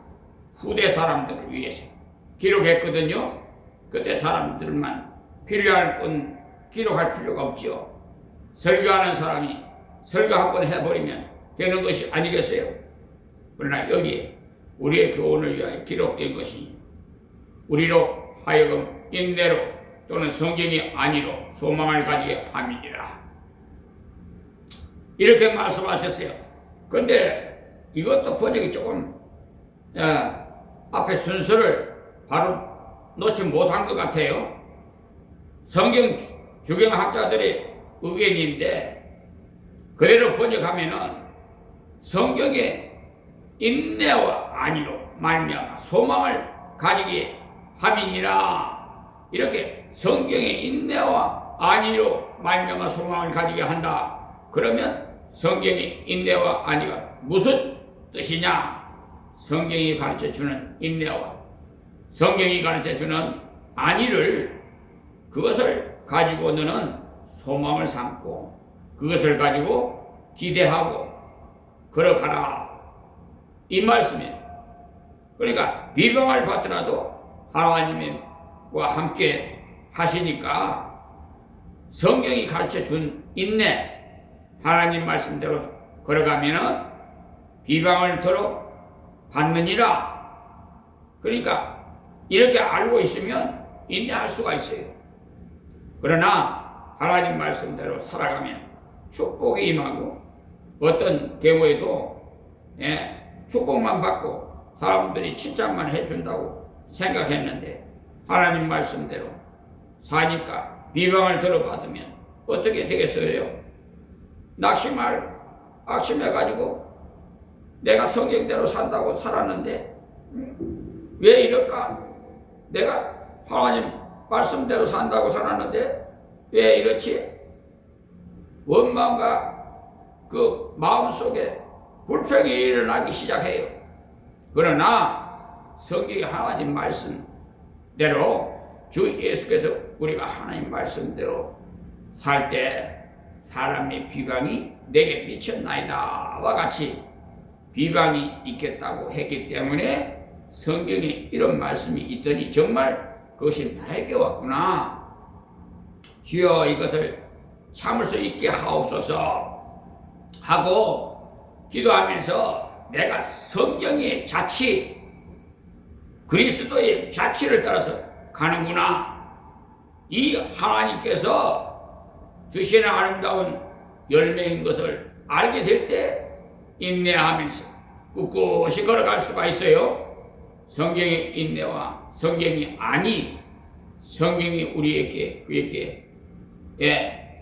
S2: 후대 사람들을 위해서 기록했거든요. 그때 사람들만 필요할 건 기록할 필요가 없죠. 설교하는 사람이 설교 한 번 해버리면 되는 것이 아니겠어요? 그러나 여기에 우리의 교훈을 위하여 기록된 것이 우리로 하여금 인내로 또는 성경이 아니로 소망을 가지게 함이니라. 이렇게 말씀하셨어요. 근데 이것도 번역이 조금 앞에 순서를 바로 놓지 못한 것 같아요. 성경 주경학자들의 의견인데 그대로 번역하면은 성경의 인내와 안위로 말미암아 소망을 가지게 함이니라. 이렇게 성경의 인내와 안위로 말미암아 소망을 가지게 한다. 그러면 성경의 인내와 안위가 무슨 뜻이냐? 성경이 가르쳐주는 인내와 성경이 가르쳐주는 안위를 그것을 가지고 너는 소망을 삼고 그것을 가지고 기대하고 걸어가라. 이 말씀이에요. 그러니까 비방을 받더라도 하나님과 함께 하시니까 성경이 가르쳐준 인내 하나님 말씀대로 걸어가면은 비방을 들어 받느니라. 그러니까 이렇게 알고 있으면 인내할 수가 있어요. 그러나 하나님 말씀대로 살아가면 축복이 임하고 어떤 경우에도 축복만 받고 사람들이 칭찬만 해준다고 생각했는데 하나님 말씀대로 사니까 비방을 들어받으면 어떻게 되겠어요? 낙심해가지고 내가 성경대로 산다고 살았는데 왜 이럴까? 내가 하나님 말씀대로 산다고 살았는데 왜 이렇지? 원망과 그 마음속에 불평이 일어나기 시작해요. 그러나 성경의 하나님 말씀대로 주 예수께서 우리가 하나님 말씀대로 살 때 사람의 비방이 내게 미쳤나이다와 같이 비방이 있겠다고 했기 때문에 성경에 이런 말씀이 있더니 정말 그것이 나에게 왔구나. 주여 이것을 참을 수 있게 하옵소서 하고 기도하면서 내가 성경의 자치, 그리스도의 자치를 따라서 가는구나. 이 하나님께서 주시는 아름다운 열매인 것을 알게 될 때 인내하면서 꿋꿋이 걸어갈 수가 있어요. 성경의 인내와 성경이 아니, 성경이 우리에게 그에게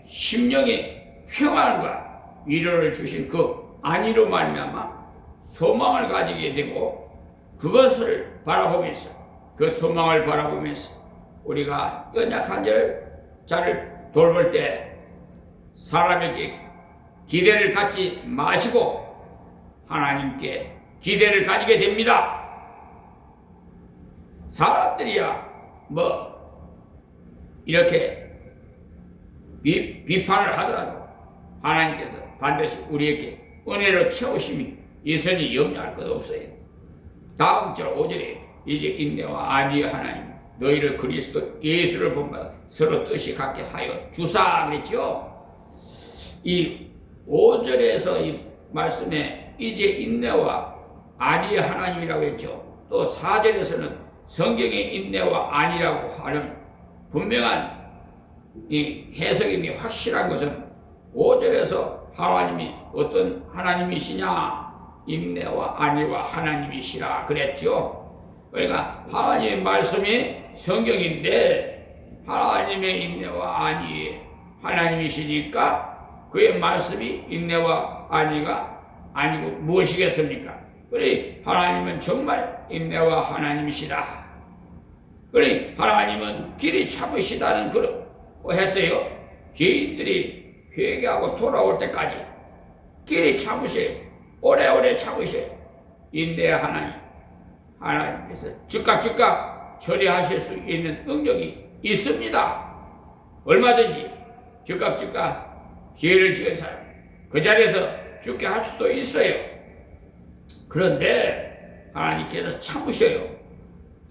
S2: 심령의 평안과 위로를 주신 그 안위로 말미암아 소망을 가지게 되고 그것을 바라보면서 그 소망을 바라보면서 우리가 연약한 자를 돌볼 때 사람에게 기대를 갖지 마시고 하나님께 기대를 가지게 됩니다. 사람들이야 이렇게 비판을 하더라도 하나님께서 반드시 우리에게 은혜로 채우심이 있으니 염려할 것 없어요. 다음 절 5절에 이제 인내와 안위의 하나님 너희를 그리스도 예수를 본받아 서로 뜻이 같게 하여 주사 그랬죠. 이 5절에서 이 말씀에 이제 인내와 안위의 하나님이라고 했죠. 또 4절에서는 성경의 인내와 안위라고 하는 분명한 이 해석임이 확실한 것은 5절에서 하나님이 어떤 하나님이시냐, 인내와 안위와 하나님이시라 그랬죠. 그러니까 하나님의 말씀이 성경인데 하나님의 인내와 안위 하나님이시니까 그의 말씀이 인내와 안위가 아니고 무엇이겠습니까? 그래 하나님은 정말 인내와 하나님이시라. 그래 하나님은 길이 참으시다는 그러고 했어요. 죄인들이 회개하고 돌아올 때까지 길이 참으세요. 오래오래 참으세요. 인내의 하나님께서 즉각 처리하실 수 있는 능력이 있습니다. 얼마든지 즉각 죄를 지은 사람 그 자리에서 죽게 할 수도 있어요. 그런데 하나님께서 참으셔요.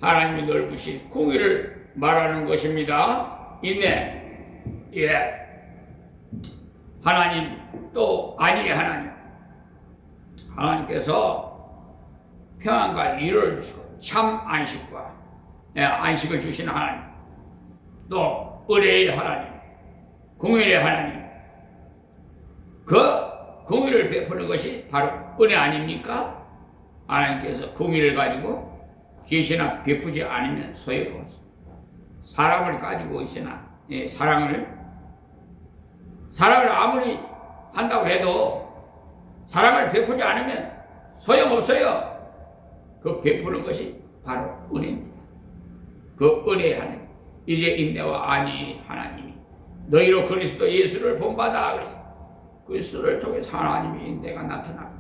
S2: 하나님이 넓으신 공의를 말하는 것입니다. 인내. 하나님 또 안위의 하나님. 하나님께서 평안과 위로를 주시고 참 안식과 안식을 주시는 하나님. 또 은혜의 하나님. 공의의 하나님. 그 공의를 베푸는 것이 바로 은혜 아닙니까? 하나님께서 공의를 가지고 계시나 베푸지 않으면 소용없어. 사람을 가지고 있으나 사랑을 아무리 한다고 해도 사랑을 베푸지 않으면 소용없어요. 그 베푸는 것이 바로 은혜입니다. 그 은혜의 하나님. 이제 인내와 안위 하나님이 너희로 그리스도 예수를 본받아 그래서 그리스도를 통해서 하나님의 인내가 나타나고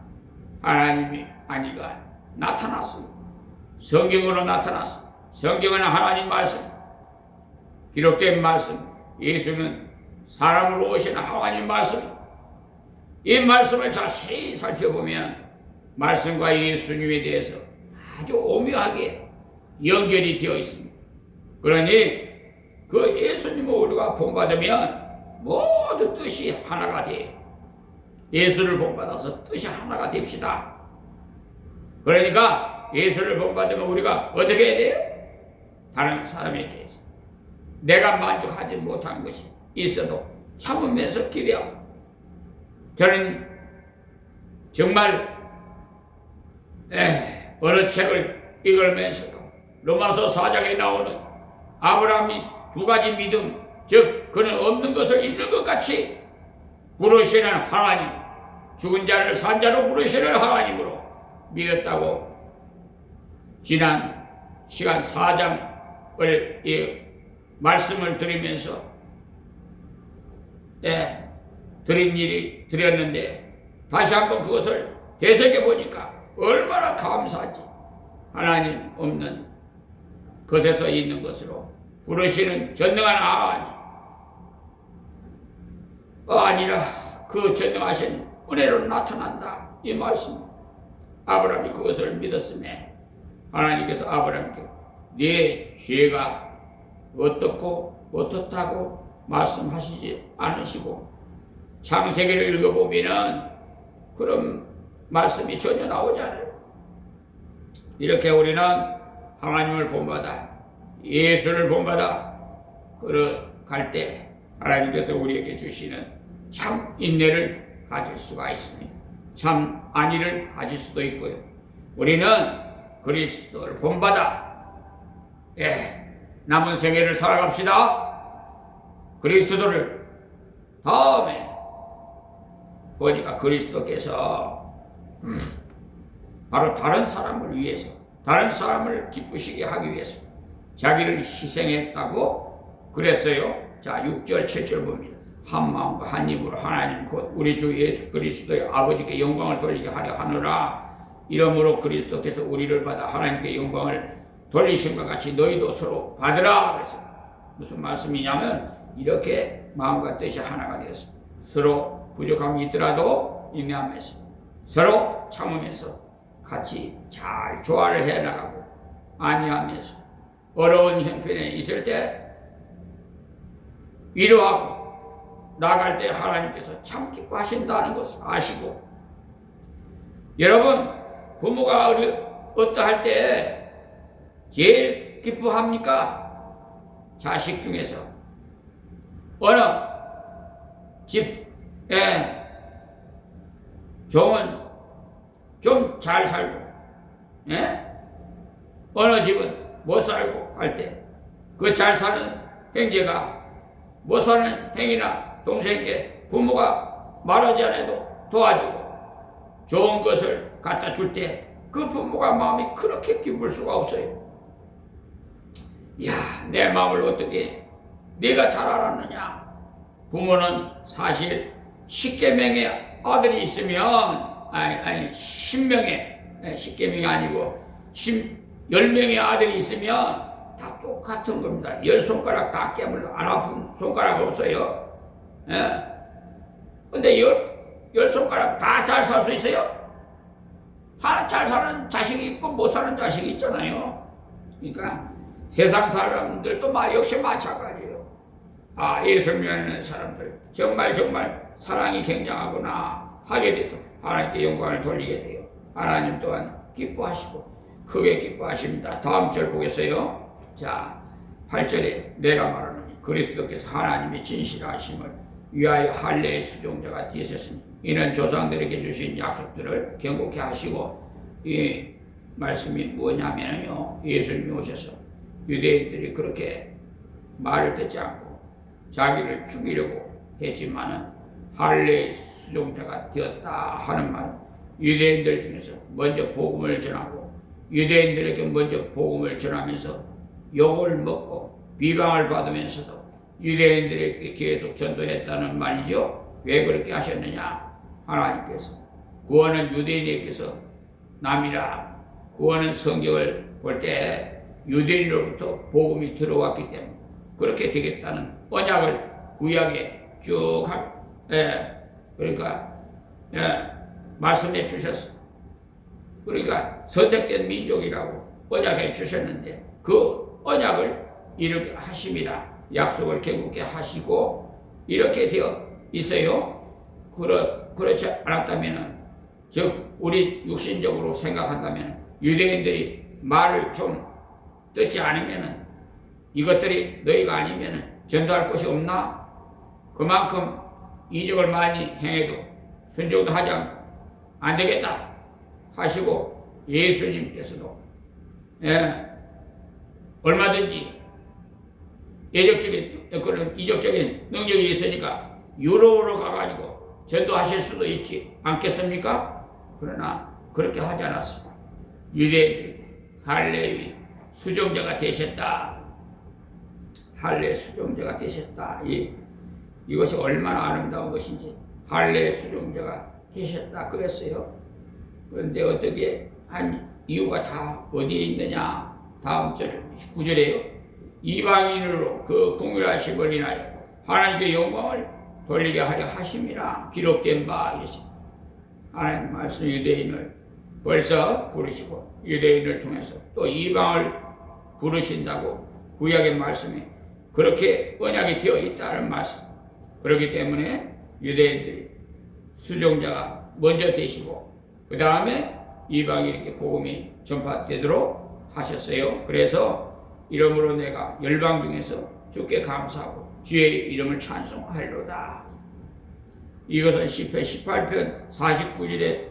S2: 하나님의 안위가 나타났습니다. 성경으로 나타났습니다. 성경은 하나님 말씀, 기록된 말씀, 예수는 사람으로 오신 하나님 말씀. 이 말씀을 자세히 살펴보면 말씀과 예수님에 대해서 아주 오묘하게 연결이 되어 있습니다. 그러니 그 예수님을 우리가 본받으면 모두 뜻이 하나가 돼요. 예수를 본받아서 뜻이 하나가 됩시다. 그러니까 예수를 본받으면 우리가 어떻게 해야 돼요? 다른 사람에 대해서 내가 만족하지 못한 것이 있어도 참으면서 기대하고. 저는 정말 어느 책을 읽으면서도 로마서 4장에 나오는 아브라함이 두 가지 믿음, 즉 그는 없는 것을 있는 것 같이 부르시는 하나님, 죽은 자를 산 자로 부르시는 하나님으로 믿었다고 지난 시간 4장을 말씀을 드리면서 드린 일이 드렸는데 다시 한번 그것을 되새겨 보니까 얼마나 감사하지. 하나님 없는 것에서 있는 것으로 부르시는 전능한 하나님 아니라 그 전능하신 은혜로 나타난다. 이 말씀 아브라함이 그것을 믿었음에 하나님께서 아브라함께 네 죄가 어떻고 어떻다고 말씀하시지 않으시고 창세기를 읽어보면은 그런 말씀이 전혀 나오지 않아요. 이렇게 우리는 하나님을 본받아 예수를 본받아 걸어갈 때 하나님께서 우리에게 주시는 참 인내를 가질 수가 있습니다. 참 안위를 가질 수도 있고요. 우리는 그리스도를 본받아 남은 생애를 살아갑시다. 그리스도를 다음에 보니까 그리스도께서 바로 다른 사람을 위해서 다른 사람을 기쁘시게 하기 위해서 자기를 희생했다고 그랬어요. 자 6절 7절 봅니다. 한 마음과 한 입으로 하나님 곧 우리 주 예수 그리스도의 아버지께 영광을 돌리게 하려 하노라. 이러므로 그리스도께서 우리를 받아 하나님께 영광을 돌리심과 같이 너희도 서로 받으라. 그래서 무슨 말씀이냐면 이렇게 마음과 뜻이 하나가 되어서 서로 부족함이 있더라도 인내하면서 서로 참으면서 같이 잘 조화를 해나가고 안위하면서 어려운 형편에 있을 때 위로하고 나갈 때 하나님께서 참 기뻐하신다는 것을 아시고 여러분 부모가 어떠할 때 제일 기뻐합니까? 자식 중에서 어느 집에 종은 좀 잘 살고 어느 집은 못 살고 할 때 그 잘 사는 형제가 못 사는 형이나 동생께 부모가 말하지 않아도 도와주고 좋은 것을 갖다 줄 때 그 부모가 마음이 그렇게 기쁠 수가 없어요. 야, 내 마음을 어떻게 네가 잘 알았느냐. 부모는 사실 10계명의 아들이 있으면 아니 10명의 10계명이 아니고 10명의 아들이 있으면 다 똑같은 겁니다. 10손가락 다 깨물려 안 아픈 손가락 없어요. 근데 10손가락 다 잘 살 수 있어요? 잘 사는 자식이 있고 못 사는 자식이 있잖아요. 그러니까 세상 사람들도 역시 마찬가지예요. 예수 믿는 사람들 정말 사랑이 굉장하구나 하게 돼서 하나님께 영광을 돌리게 돼요. 하나님 또한 기뻐하시고 크게 기뻐하십니다. 다음 절 보겠어요. 자 8절에 내가 말하노니 그리스도께서 하나님의 진실하심을 위하여 할례의 수종자가 되셨으니 이는 조상들에게 주신 약속들을 경고케 하시고 이 말씀이 뭐냐면요 예수님이 오셔서 유대인들이 그렇게 말을 듣지 않고 자기를 죽이려고 했지만은 할례의 수종자가 되었다 하는 말은 유대인들 중에서 먼저 복음을 전하고 유대인들에게 먼저 복음을 전하면서 욕을 먹고 비방을 받으면서도 유대인들에게 계속 전도했다는 말이죠. 왜 그렇게 하셨느냐? 하나님께서 구원은 유대인에게서 남이라. 구원은 성경을 볼 때 유대인으로부터 복음이 들어왔기 때문에 그렇게 되겠다는 언약을 구약에 쭉 그러니까 말씀해 주셨어. 그러니까 선택된 민족이라고 언약해 주셨는데 그 언약을 이렇게 하심이라. 약속을 경고케 하시고 이렇게 되어 있어요. 그렇지 않았다면은 즉 우리 육신적으로 생각한다면 유대인들이 말을 좀 듣지 않으면은 이것들이 너희가 아니면은 전도할 것이 없나? 그만큼 이적을 많이 행해도 순종도 하지 않고 안 되겠다 하시고 예수님께서도 얼마든지 그런 이적적인 능력이 있으니까 유럽으로 가가지고 전도하실 수도 있지 않겠습니까? 그러나 그렇게 하지 않았습니다. 유대인들이 할례의 수종자가 되셨다. 할례의 수종자가 되셨다. 이것이 얼마나 아름다운 것인지 할례의 수종자가 되셨다 그랬어요. 그런데 어떻게 한 이유가 다 어디에 있느냐? 다음 절 19절에요. 이방인으로 그 공의하심을 인하여 하나님께 영광을 돌리게 하려 하심이라 기록된 바 이랬습니다. 하나님 말씀 유대인을 벌써 부르시고 유대인을 통해서 또 이방을 부르신다고 구약의 말씀이 그렇게 언약이 되어 있다는 말씀. 그렇기 때문에 유대인들이 수종자가 먼저 되시고 그 다음에 이방인에게 복음이 전파되도록 하셨어요. 그래서 이러므로 내가 열방 중에서 주께 감사하고 주의 이름을 찬송하리로다. 이것은 시편 18편 49절의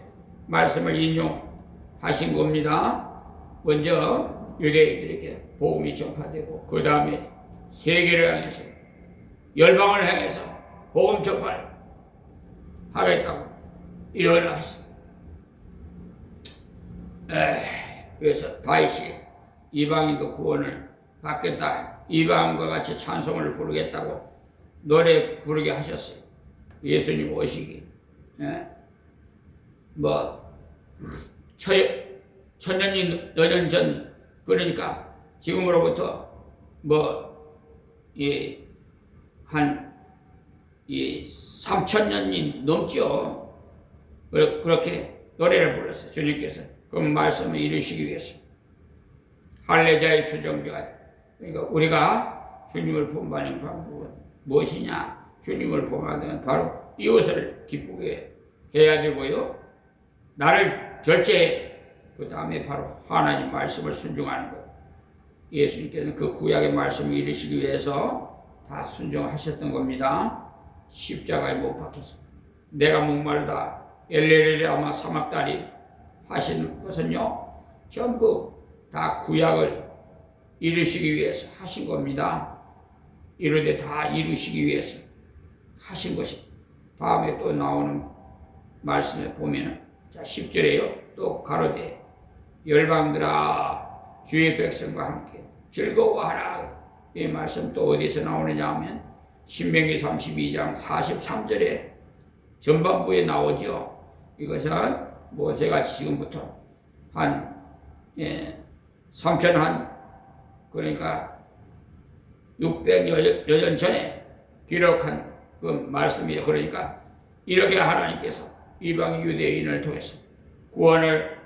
S2: 말씀을 인용하신 겁니다. 먼저 유대인들에게 복음이 전파되고 그 다음에 세계를 향해서 열방을 향해서 복음 전파를 하겠다고 예언하셨어요. 그래서 다윗이 이방인도 구원을 받겠다, 이방인과 같이 찬송을 부르겠다고 노래 부르게 하셨어요. 예수님 오시기 천년이 너년 전, 그러니까 지금으로부터 한 3,000년이 넘죠. 그렇게 노래를 불렀어요. 주님께서 그 말씀을 이루시기 위해서. 할례자의 수정자가, 그러니까 우리가 주님을 본받는 방법은 무엇이냐? 주님을 본받는 바로 이웃을 기쁘게 해야 되고요. 나를 절제해. 그 다음에 바로 하나님 말씀을 순종하는 거예요. 예수님께서는 그 구약의 말씀을 이루시기 위해서 다 순종하셨던 겁니다. 십자가에 못 박혀서 내가 목마르다 엘레레라마 사막다리 하신 것은요, 전부 다 구약을 이루시기 위해서 하신 겁니다. 이루되 다 이루시기 위해서 하신 것이. 다음에 또 나오는 말씀에 보면은, 자 10절에요 또 가로되 열방들아 주의 백성과 함께 즐거워하라. 이 말씀 또 어디서 나오느냐 하면 신명기 32장 43절에 전반부에 나오죠. 이것은 모세가 지금부터 한 3,000 그러니까 600여 년 전에 기록한 그 말씀이에요. 그러니까 이렇게 하나님께서 이방 유대인을 통해서 구원을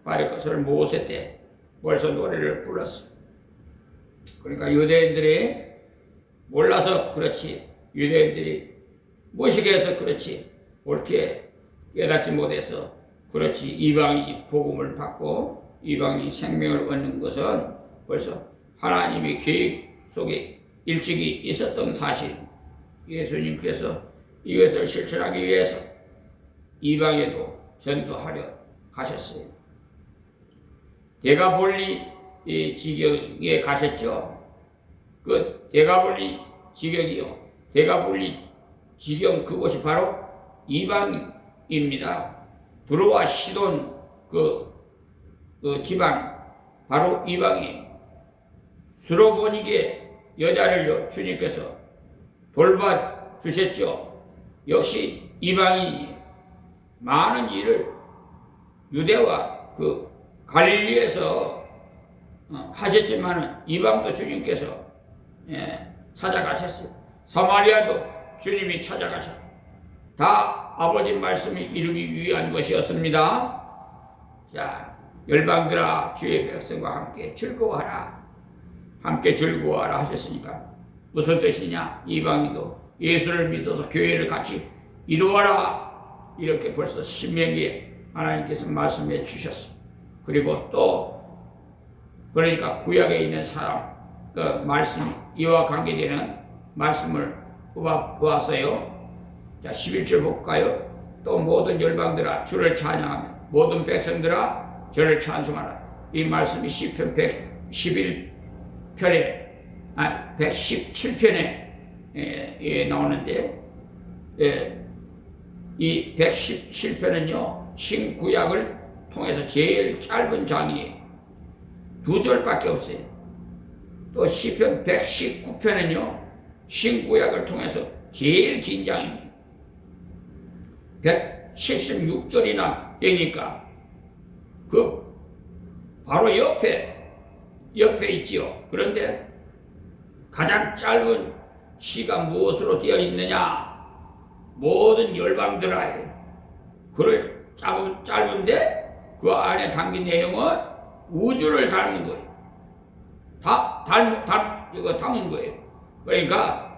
S2: 받을 것을 모세 때 벌써 노래를 불렀어. 그러니까 유대인들이 몰라서 그렇지, 유대인들이 무식해서 그렇지, 옳게 깨닫지 못해서 그렇지, 이방인이 복음을 받고 이방인이 생명을 얻는 것은 벌써 하나님의 계획 속에 일찍이 있었던 사실. 예수님께서 이것을 실천하기 위해서 이방에도 전도하려 가셨어요. 데가볼리 지경에 가셨죠. 그 데가볼리 지경이요, 데가볼리 지경 그곳이 바로 이방입니다. 두로와 시돈 그 지방 바로 이방이 수로보니게 여자를요 주님께서 돌봐 주셨죠. 역시 이방인이 많은 일을 유대와 그 갈릴리에서 하셨지만은 이방도 주님께서 찾아가셨어요. 사마리아도 주님이 찾아가셨. 다 아버지 말씀이 이루기 위한 것이었습니다. 자, 열방들아 주의 백성과 함께 즐거워하라. 함께 즐거워하라 하셨으니까 무슨 뜻이냐? 이방인도 예수를 믿어서 교회를 같이 이루어라. 이렇게 벌써 신명기에 하나님께서 말씀해 주셨어. 그리고 또 그러니까 구약에 있는 사람 그 말씀 이와 관계되는 말씀을 보았어요. 자 11절 볼까요? 또 모든 열방들아 주를 찬양하며 모든 백성들아 저를 찬송하라. 이 말씀이 시편 117편에 나오는데 이 117편은요 신구약을 통해서 제일 짧은 장이에요. 2절밖에 없어요. 또 시편 119편은요 신구약을 통해서 제일 긴 장입니다. 176절이나 되니까 그 바로 옆에 있지요. 그런데 가장 짧은 시가 무엇으로 되어 있느냐? 모든 열방들아에 글을 짧은데 그 안에 담긴 내용은 우주를 닮은 거예요. 이거 담은 거예요. 그러니까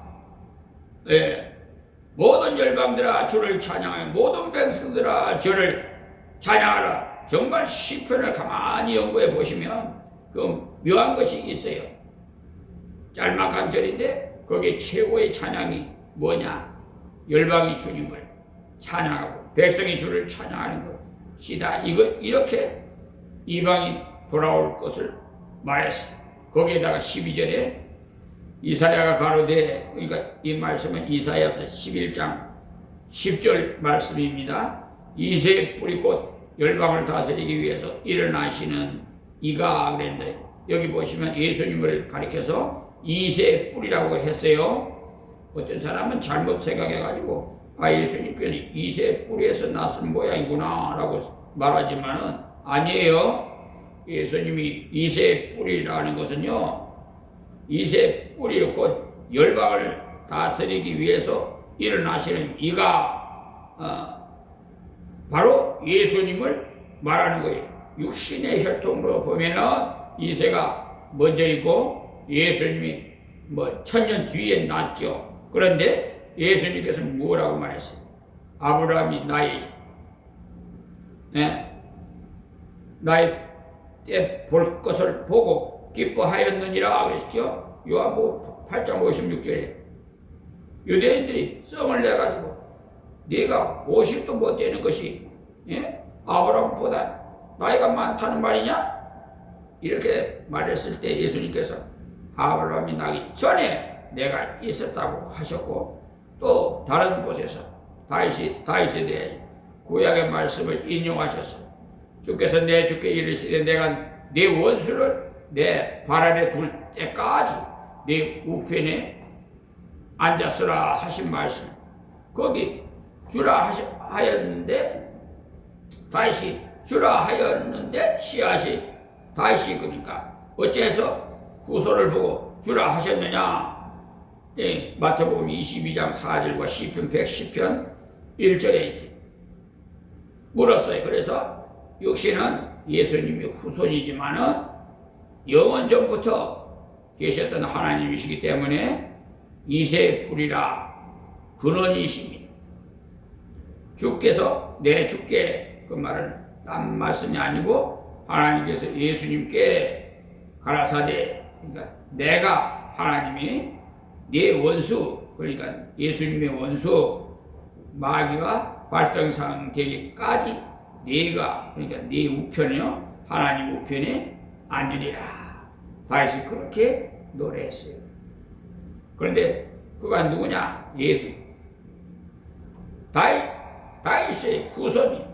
S2: 모든 열방들아 주를 찬양하여 모든 백성들아 주를 찬양하라. 정말 시편을 가만히 연구해 보시면 그 묘한 것이 있어요. 짤막한 절인데 거기에 최고의 찬양이 뭐냐? 열방이 주님을 찬양하고 백성이 주를 찬양하는 것이다. 이렇게 이방이 돌아올 것을 말했어요. 거기에다가 12절에 이사야가 가로되, 그러니까 이 말씀은 이사야서 11장 10절 말씀입니다. 이새의 뿌리 곧 열방을 다스리기 위해서 일어나시는 이가 그랬는데, 여기 보시면 예수님을 가리켜서 이새의 뿌리라고 했어요. 어떤 사람은 잘못 생각해가지고 예수님께서 이새의 뿌리에서 났은 모양이구나 라고 말하지만은 아니에요. 예수님이 이새의 뿌리라는 것은요, 이새의 뿌리 곧 열방을 다스리기 위해서 일어나시는 이가 바로 예수님을 말하는 거예요. 육신의 혈통으로 보면은 이새가 먼저 있고 예수님이 천년 뒤에 났죠. 그런데 예수님께서 뭐라고 말했어요? 아브라함이 나의 때 볼 것을 보고 기뻐하였느니라 그랬죠. 요한복음 8장 56절에 유대인들이 썽을 내가지고 네가 50도 못 되는 것이 아브라함보다 나이가 많다는 말이냐? 이렇게 말했을 때 예수님께서 아브라함이 나기 전에 내가 있었다고 하셨고, 또 다른 곳에서 다윗에 대해 구약의 말씀을 인용하셔서 주께서 내 주께 이르시되 내가 네 원수를 내 발 아래 둘 때까지 네 우편에 앉았으라 하신 말씀, 거기 주라 하였는데 다윗이 주라 하였는데 씨앗이 다윗이 그러니까 어째서 후손을 보고 주라 하셨느냐? 마태복음 22장 4절과 시편 110편 1절에 있어요. 물었어요. 그래서 육신은 예수님의 후손이지만은 영원전부터 계셨던 하나님이시기 때문에 이새의 뿌리라 근원이십니다. 주께서 내 주께, 그 말은 딴 말씀이 아니고 하나님께서 예수님께 가라사대, 그러니까 내가 하나님이 네 원수, 그러니까 예수님의 원수 마귀가 발등상되기까지 네가, 그러니까 네 우편이요 하나님 우편에 앉으리라. 다윗이 그렇게 노래했어요. 그런데 그가 누구냐? 예수. 다윗의 후손이,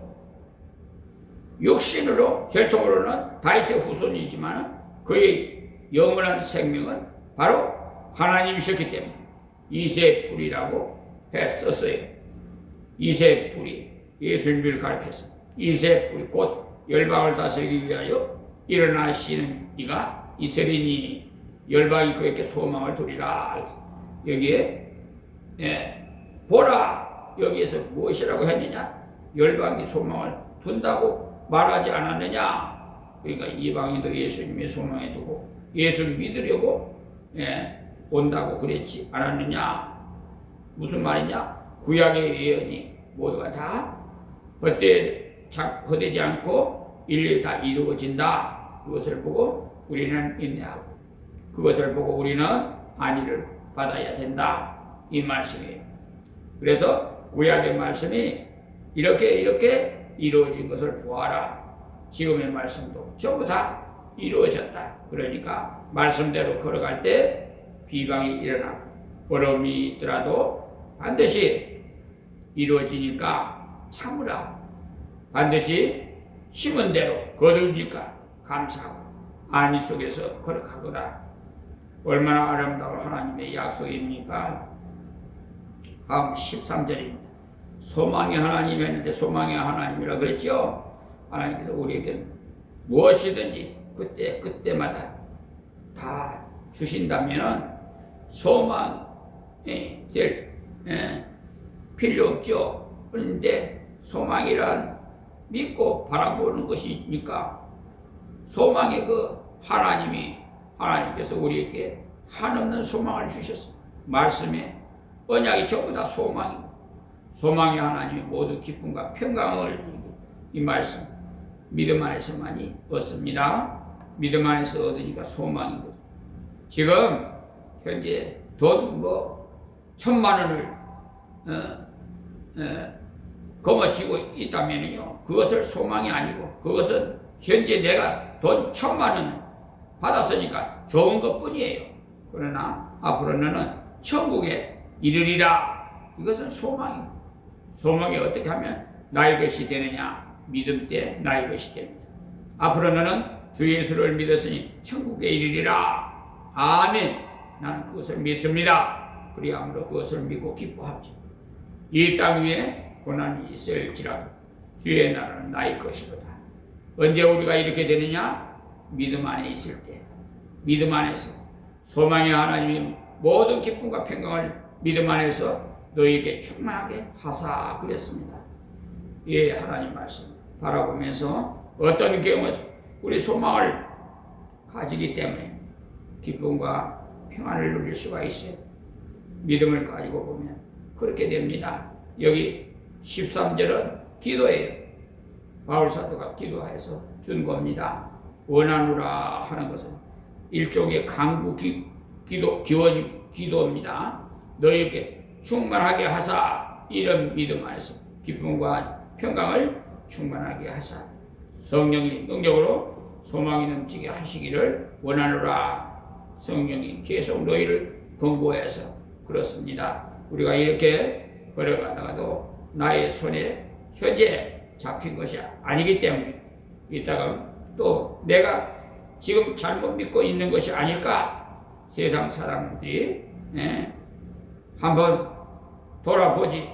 S2: 육신으로 혈통으로는 다윗의 후손이지만 그의 영원한 생명은 바로 하나님이셨기 때문에 이새의 뿌리라고 했었어요. 이새의 뿌리, 예수님을 가르쳤어요. 이새의 뿌리 곧 열방을 다스리기 위하여 일어나시는 이가 이스라엘이니 열방이 그에게 소망을 두리라. 여기에 보라, 여기에서 무엇이라고 했느냐? 열방이 소망을 둔다고 말하지 않았느냐? 그러니까 이방인도 예수님의 소망에 두고 예수 믿으려고 온다고 그랬지 않았느냐? 무슨 말이냐? 구약의 예언이 모두가 다 헛되지 않고 일일이 다 이루어진다. 그것을 보고 우리는 인내하고 그것을 보고 우리는 안위를 받아야 된다. 이 말씀이에요. 그래서 구약의 말씀이 이렇게 이루어진 것을 보아라. 지금의 말씀도 전부 다 이루어졌다. 그러니까 말씀대로 걸어갈 때 비방이 일어나고 어려움이 있더라도 반드시 이루어지니까 참으라. 반드시 심은 대로 거두니까 감사하고 안위 속에서 걸어가거라. 얼마나 아름다운 하나님의 약속입니까? 다음 13절입니다. 소망의 하나님 했는데 소망의 하나님이라 그랬죠. 하나님께서 우리에게 무엇이든지 그때마다 다 주신다면 소망이 될 필요 없죠. 그런데 소망이란 믿고 바라보는 것이니까 소망의 하나님께서 우리에게 한없는 소망을 주셨어요. 말씀에 언약이 전부 다 소망이고, 소망의 하나님의 모든 기쁨과 평강을 이 말씀 믿음 안에서만이 얻습니다. 믿음 안에서 얻으니까 소망인 거죠. 지금 현재 돈 1,000만 원을 거머쥐고 있다면요, 그것을 소망이 아니고 그것은 현재 내가 돈 1,000만 원 받았으니까 좋은 것뿐이에요. 그러나 앞으로는 천국에 이르리라. 이것은 소망이에요. 소망이 어떻게 하면 나의 것이 되느냐? 믿음 때 나의 것이 됩니다. 앞으로는 주 예수를 믿었으니 천국에 이르리라. 아멘. 나는 그것을 믿습니다. 그리함으로 그것을 믿고 기뻐하지. 이 땅 위에 고난이 있을지라도 주의 나라는 나의 것이로다. 언제 우리가 이렇게 되느냐? 믿음 안에 있을 때, 믿음 안에서 소망의 하나님의 모든 기쁨과 평강을 믿음 안에서 너희에게 충만하게 하사 그랬습니다. 이 하나님 말씀 바라보면서 어떤 경우에 우리 소망을 가지기 때문에 기쁨과 평안을 누릴 수가 있어요. 믿음을 가지고 보면 그렇게 됩니다. 여기 13절은 기도예요. 바울 사도가 기도해서 준 겁니다. 원하노라 하는 것은 일종의 강구 기도입니다. 너희에게 충만하게 하사, 이런 믿음 안에서 기쁨과 평강을 충만하게 하사 성령이 능력으로 소망이 넘치게 하시기를 원하노라. 성령이 계속 너희를 권고해서 그렇습니다. 우리가 이렇게 걸어가다가도 나의 손에 현재 잡힌 것이 아니기 때문에 이따가 또 내가 지금 잘못 믿고 있는 것이 아닐까? 세상 사람들이 한번 돌아보지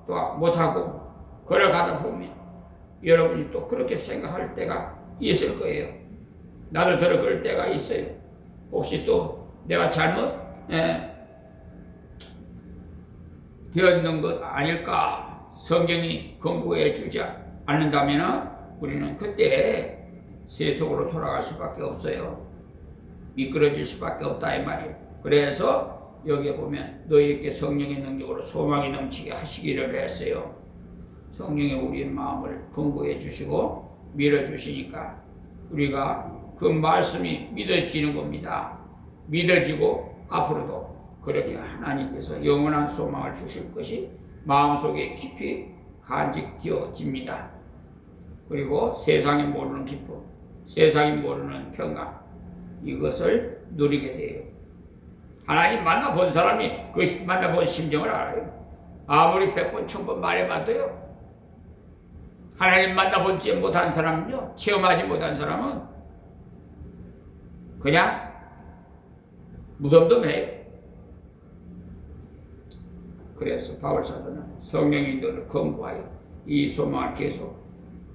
S2: 또 못하고 걸어가다 보면 여러분이 또 그렇게 생각할 때가 있을 거예요. 나도 그럴 때가 있어요. 혹시 또 내가 잘못 되었는 것 아닐까? 성경이 권고해 주지 않는다면 우리는 그때 세속으로 돌아갈 수밖에 없어요. 미끄러질 수밖에 없다 이 말이에요. 그래서 여기에 보면 너희에게 성령의 능력으로 소망이 넘치게 하시기를 했어요. 성령이 우리의 마음을 권고해 주시고 밀어주시니까 우리가 그 말씀이 믿어지는 겁니다. 믿어지고 앞으로도 그렇게 하나님께서 영원한 소망을 주실 것이 마음속에 깊이 간직되어집니다. 그리고 세상이 모르는 기쁨, 세상이 모르는 평강, 이것을 누리게 돼요. 하나님 만나본 사람이 그 만나본 심정을 알아요. 아무리 100번, 1000번 말해봐도요. 하나님 만나보지 못한 사람은요, 체험하지 못한 사람은 그냥 무덤덤해요. 그래서 바울 사도는 성령이 너를 권고하여 이 소망을 계속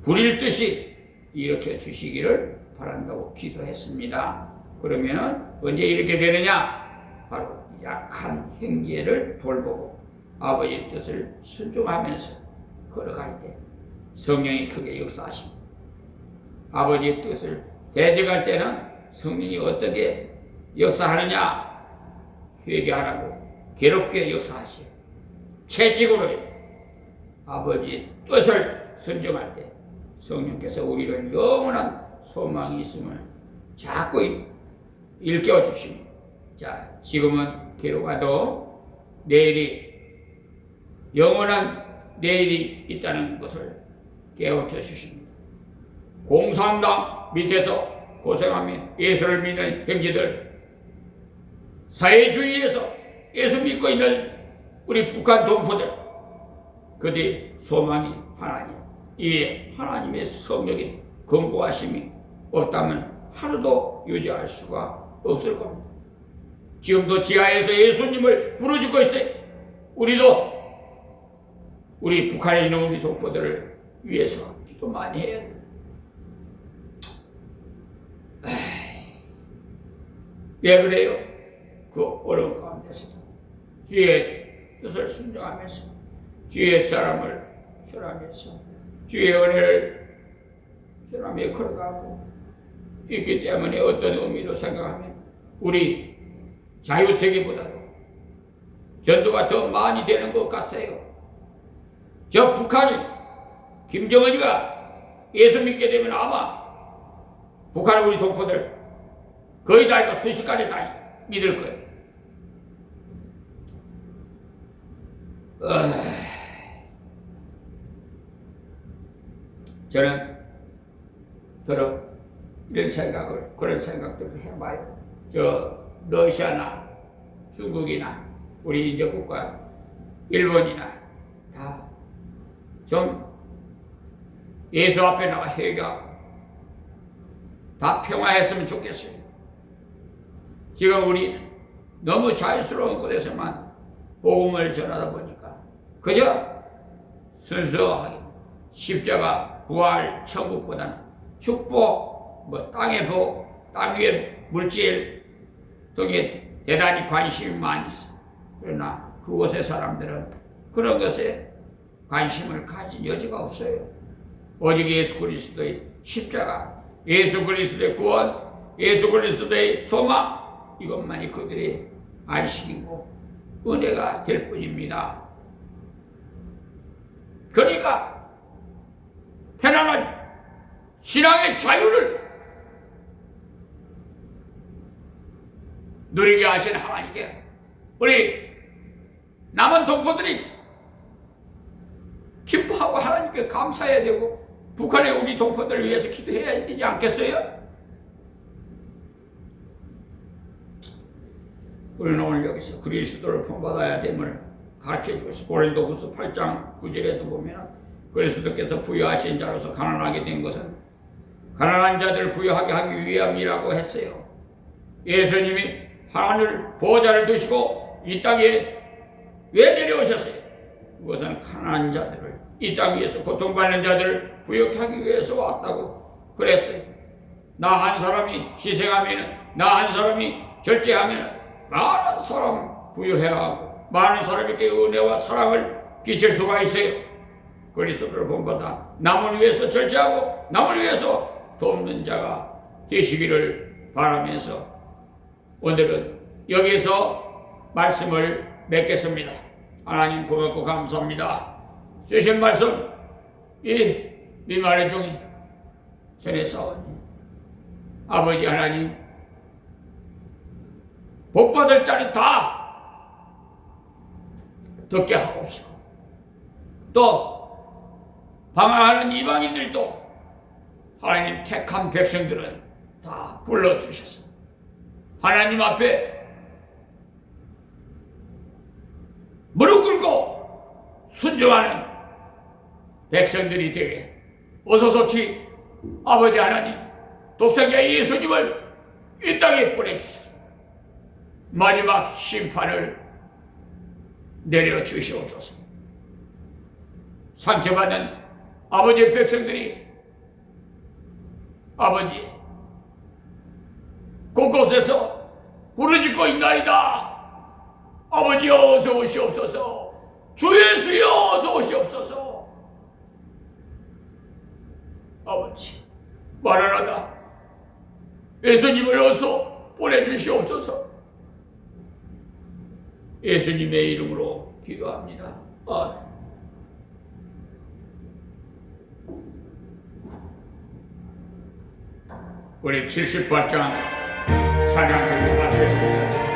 S2: 부릴 듯이 일으켜 주시기를 바란다고 기도했습니다. 그러면 언제 이렇게 되느냐? 바로 약한 형제를 돌보고 아버지의 뜻을 순종하면서 걸어갈 때 성령이 크게 역사하십니다. 아버지의 뜻을 대적할 때는 성령이 어떻게 역사하느냐? 회개하라고 괴롭게 역사하시오. 채찍으로 아버지의 뜻을 순종할 때 성령께서 우리를 영원한 소망이 있음을 자꾸 일깨워 주십니다. 자, 지금은 괴로워도 내일이 영원한 내일이 있다는 것을 깨우쳐 주십니다. 공산당 밑에서 고생하며 예수를 믿는 형제들, 사회주의에서 예수 믿고 있는 우리 북한 동포들, 그들의 소망이 하나님, 이 하나님의 성령의 권고하심이 없다면 하루도 유지할 수가 없을 겁니다. 지금도 지하에서 예수님을 부르짖고 있어요. 우리도 우리 북한에 있는 우리 동포들을 위해서 기도 많이 해야 돼요. 왜 그래요? 그 어려운 가운데서도 주의 뜻을 순종하면서 주의 사람을 절하면서 주의 은혜를 사람이 걸어가고 있기 때문에 어떤 의미로 생각하면 우리 자유세계보다도 전도가 더 많이 되는 것 같아요. 저 북한이 김정은이가 예수 믿게 되면 아마 북한 우리 동포들 거의 다 순식간에 다 믿을 거예요. 저는 그런 생각들을 해봐요. 저 러시아나 중국이나 우리 인접국가 일본이나 다 좀 예수 앞에 나와 회개하고 다 평화했으면 좋겠어요. 지금 우리는 너무 자유스러운 곳에서만 복음을 전하다 보니까 그저 순수하게 십자가, 부활, 천국보다는 축복, 땅의 복, 땅 위의 물질 등에 대단히 관심이 많이 있어요. 그러나 그곳의 사람들은 그런 것에 관심을 가진 여지가 없어요. 오직 예수 그리스도의 십자가, 예수 그리스도의 구원, 예수 그리스도의 소망, 이것만이 그들의 안식이고 은혜가 될 뿐입니다. 그러니까 편안한 신앙의 자유를 누리게 하신 하나님께 우리 남은 동포들이 기뻐하고 하나님께 감사해야 되고 북한의 우리 동포들을 위해서 기도해야 되지 않겠어요? 우리는 오늘 여기서 그리스도를 본받아야 됨을 가르쳐 주시고 고린도후서 8장 9절에도 보면 그리스도께서 부유하신 자로서 가난하게 된 것은 가난한 자들을 부유하게 하기 위함이라고 했어요. 예수님이 하늘 보호자를 두시고 이 땅에 왜 내려오셨어요? 그것은 가난한 자들을, 이 땅 위에서 고통받는 자들을 부유하게 하기 위해서 왔다고 그랬어요. 나 한 사람이 희생하면, 나 한 사람이 절제하면 많은 사람 부유해야 하고 많은 사람에게 은혜와 사랑을 끼칠 수가 있어요. 그리스도를 본받아 남을 위해서 절제하고 남을 위해서 돕는 자가 되시기를 바라면서 오늘은 여기에서 말씀을 맺겠습니다. 하나님 고맙고 감사합니다. 주신 말씀 이 말의 중에 전해사오니 아버지 하나님 복받을 자는 다 듣게 하옵시고 또 방황하는 이방인들도 하나님 택한 백성들은 다 불러주셔서 하나님 앞에 무릎 꿇고 순종하는 백성들이 되게 어서속히 아버지 하나님 독생자 예수님을 이 땅에 보내주셔서 마지막 심판을 내려주시옵소서. 상처받는 아버지의 백성들이 아버지 곳곳에서 부르짖고 있나이다. 아버지 어서 오시옵소서. 주 예수여 어서 오시옵소서. 아버지 마라나다 예수님을 어서 보내주시옵소서. 예수님의 이름으로 기도합니다. 아멘. 우리 78장 찬양을 마치겠습니다.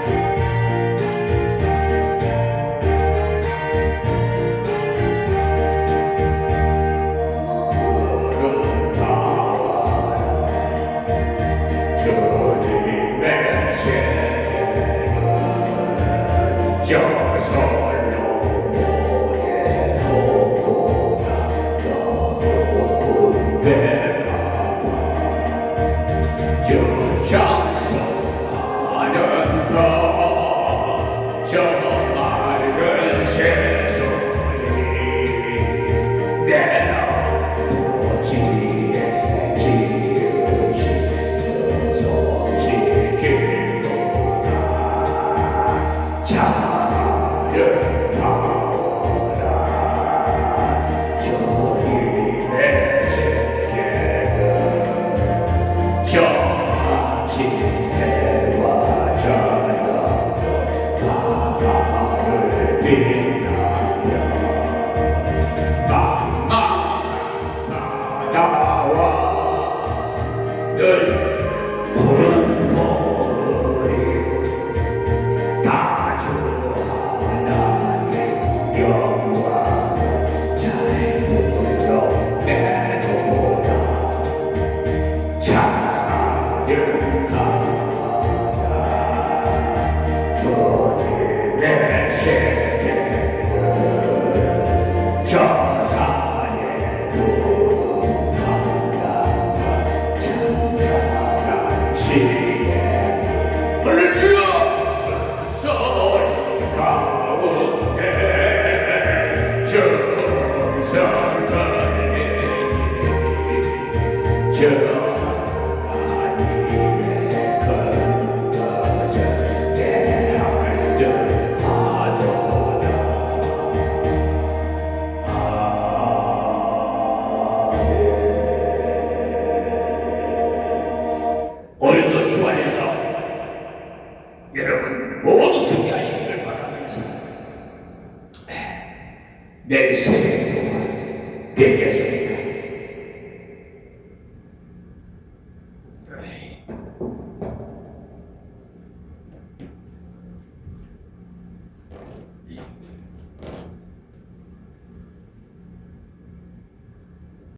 S2: 오늘도 주 안에서 여러분 모두 승리하시기를 바라면서 내일 새벽 동안 뵙겠습니다.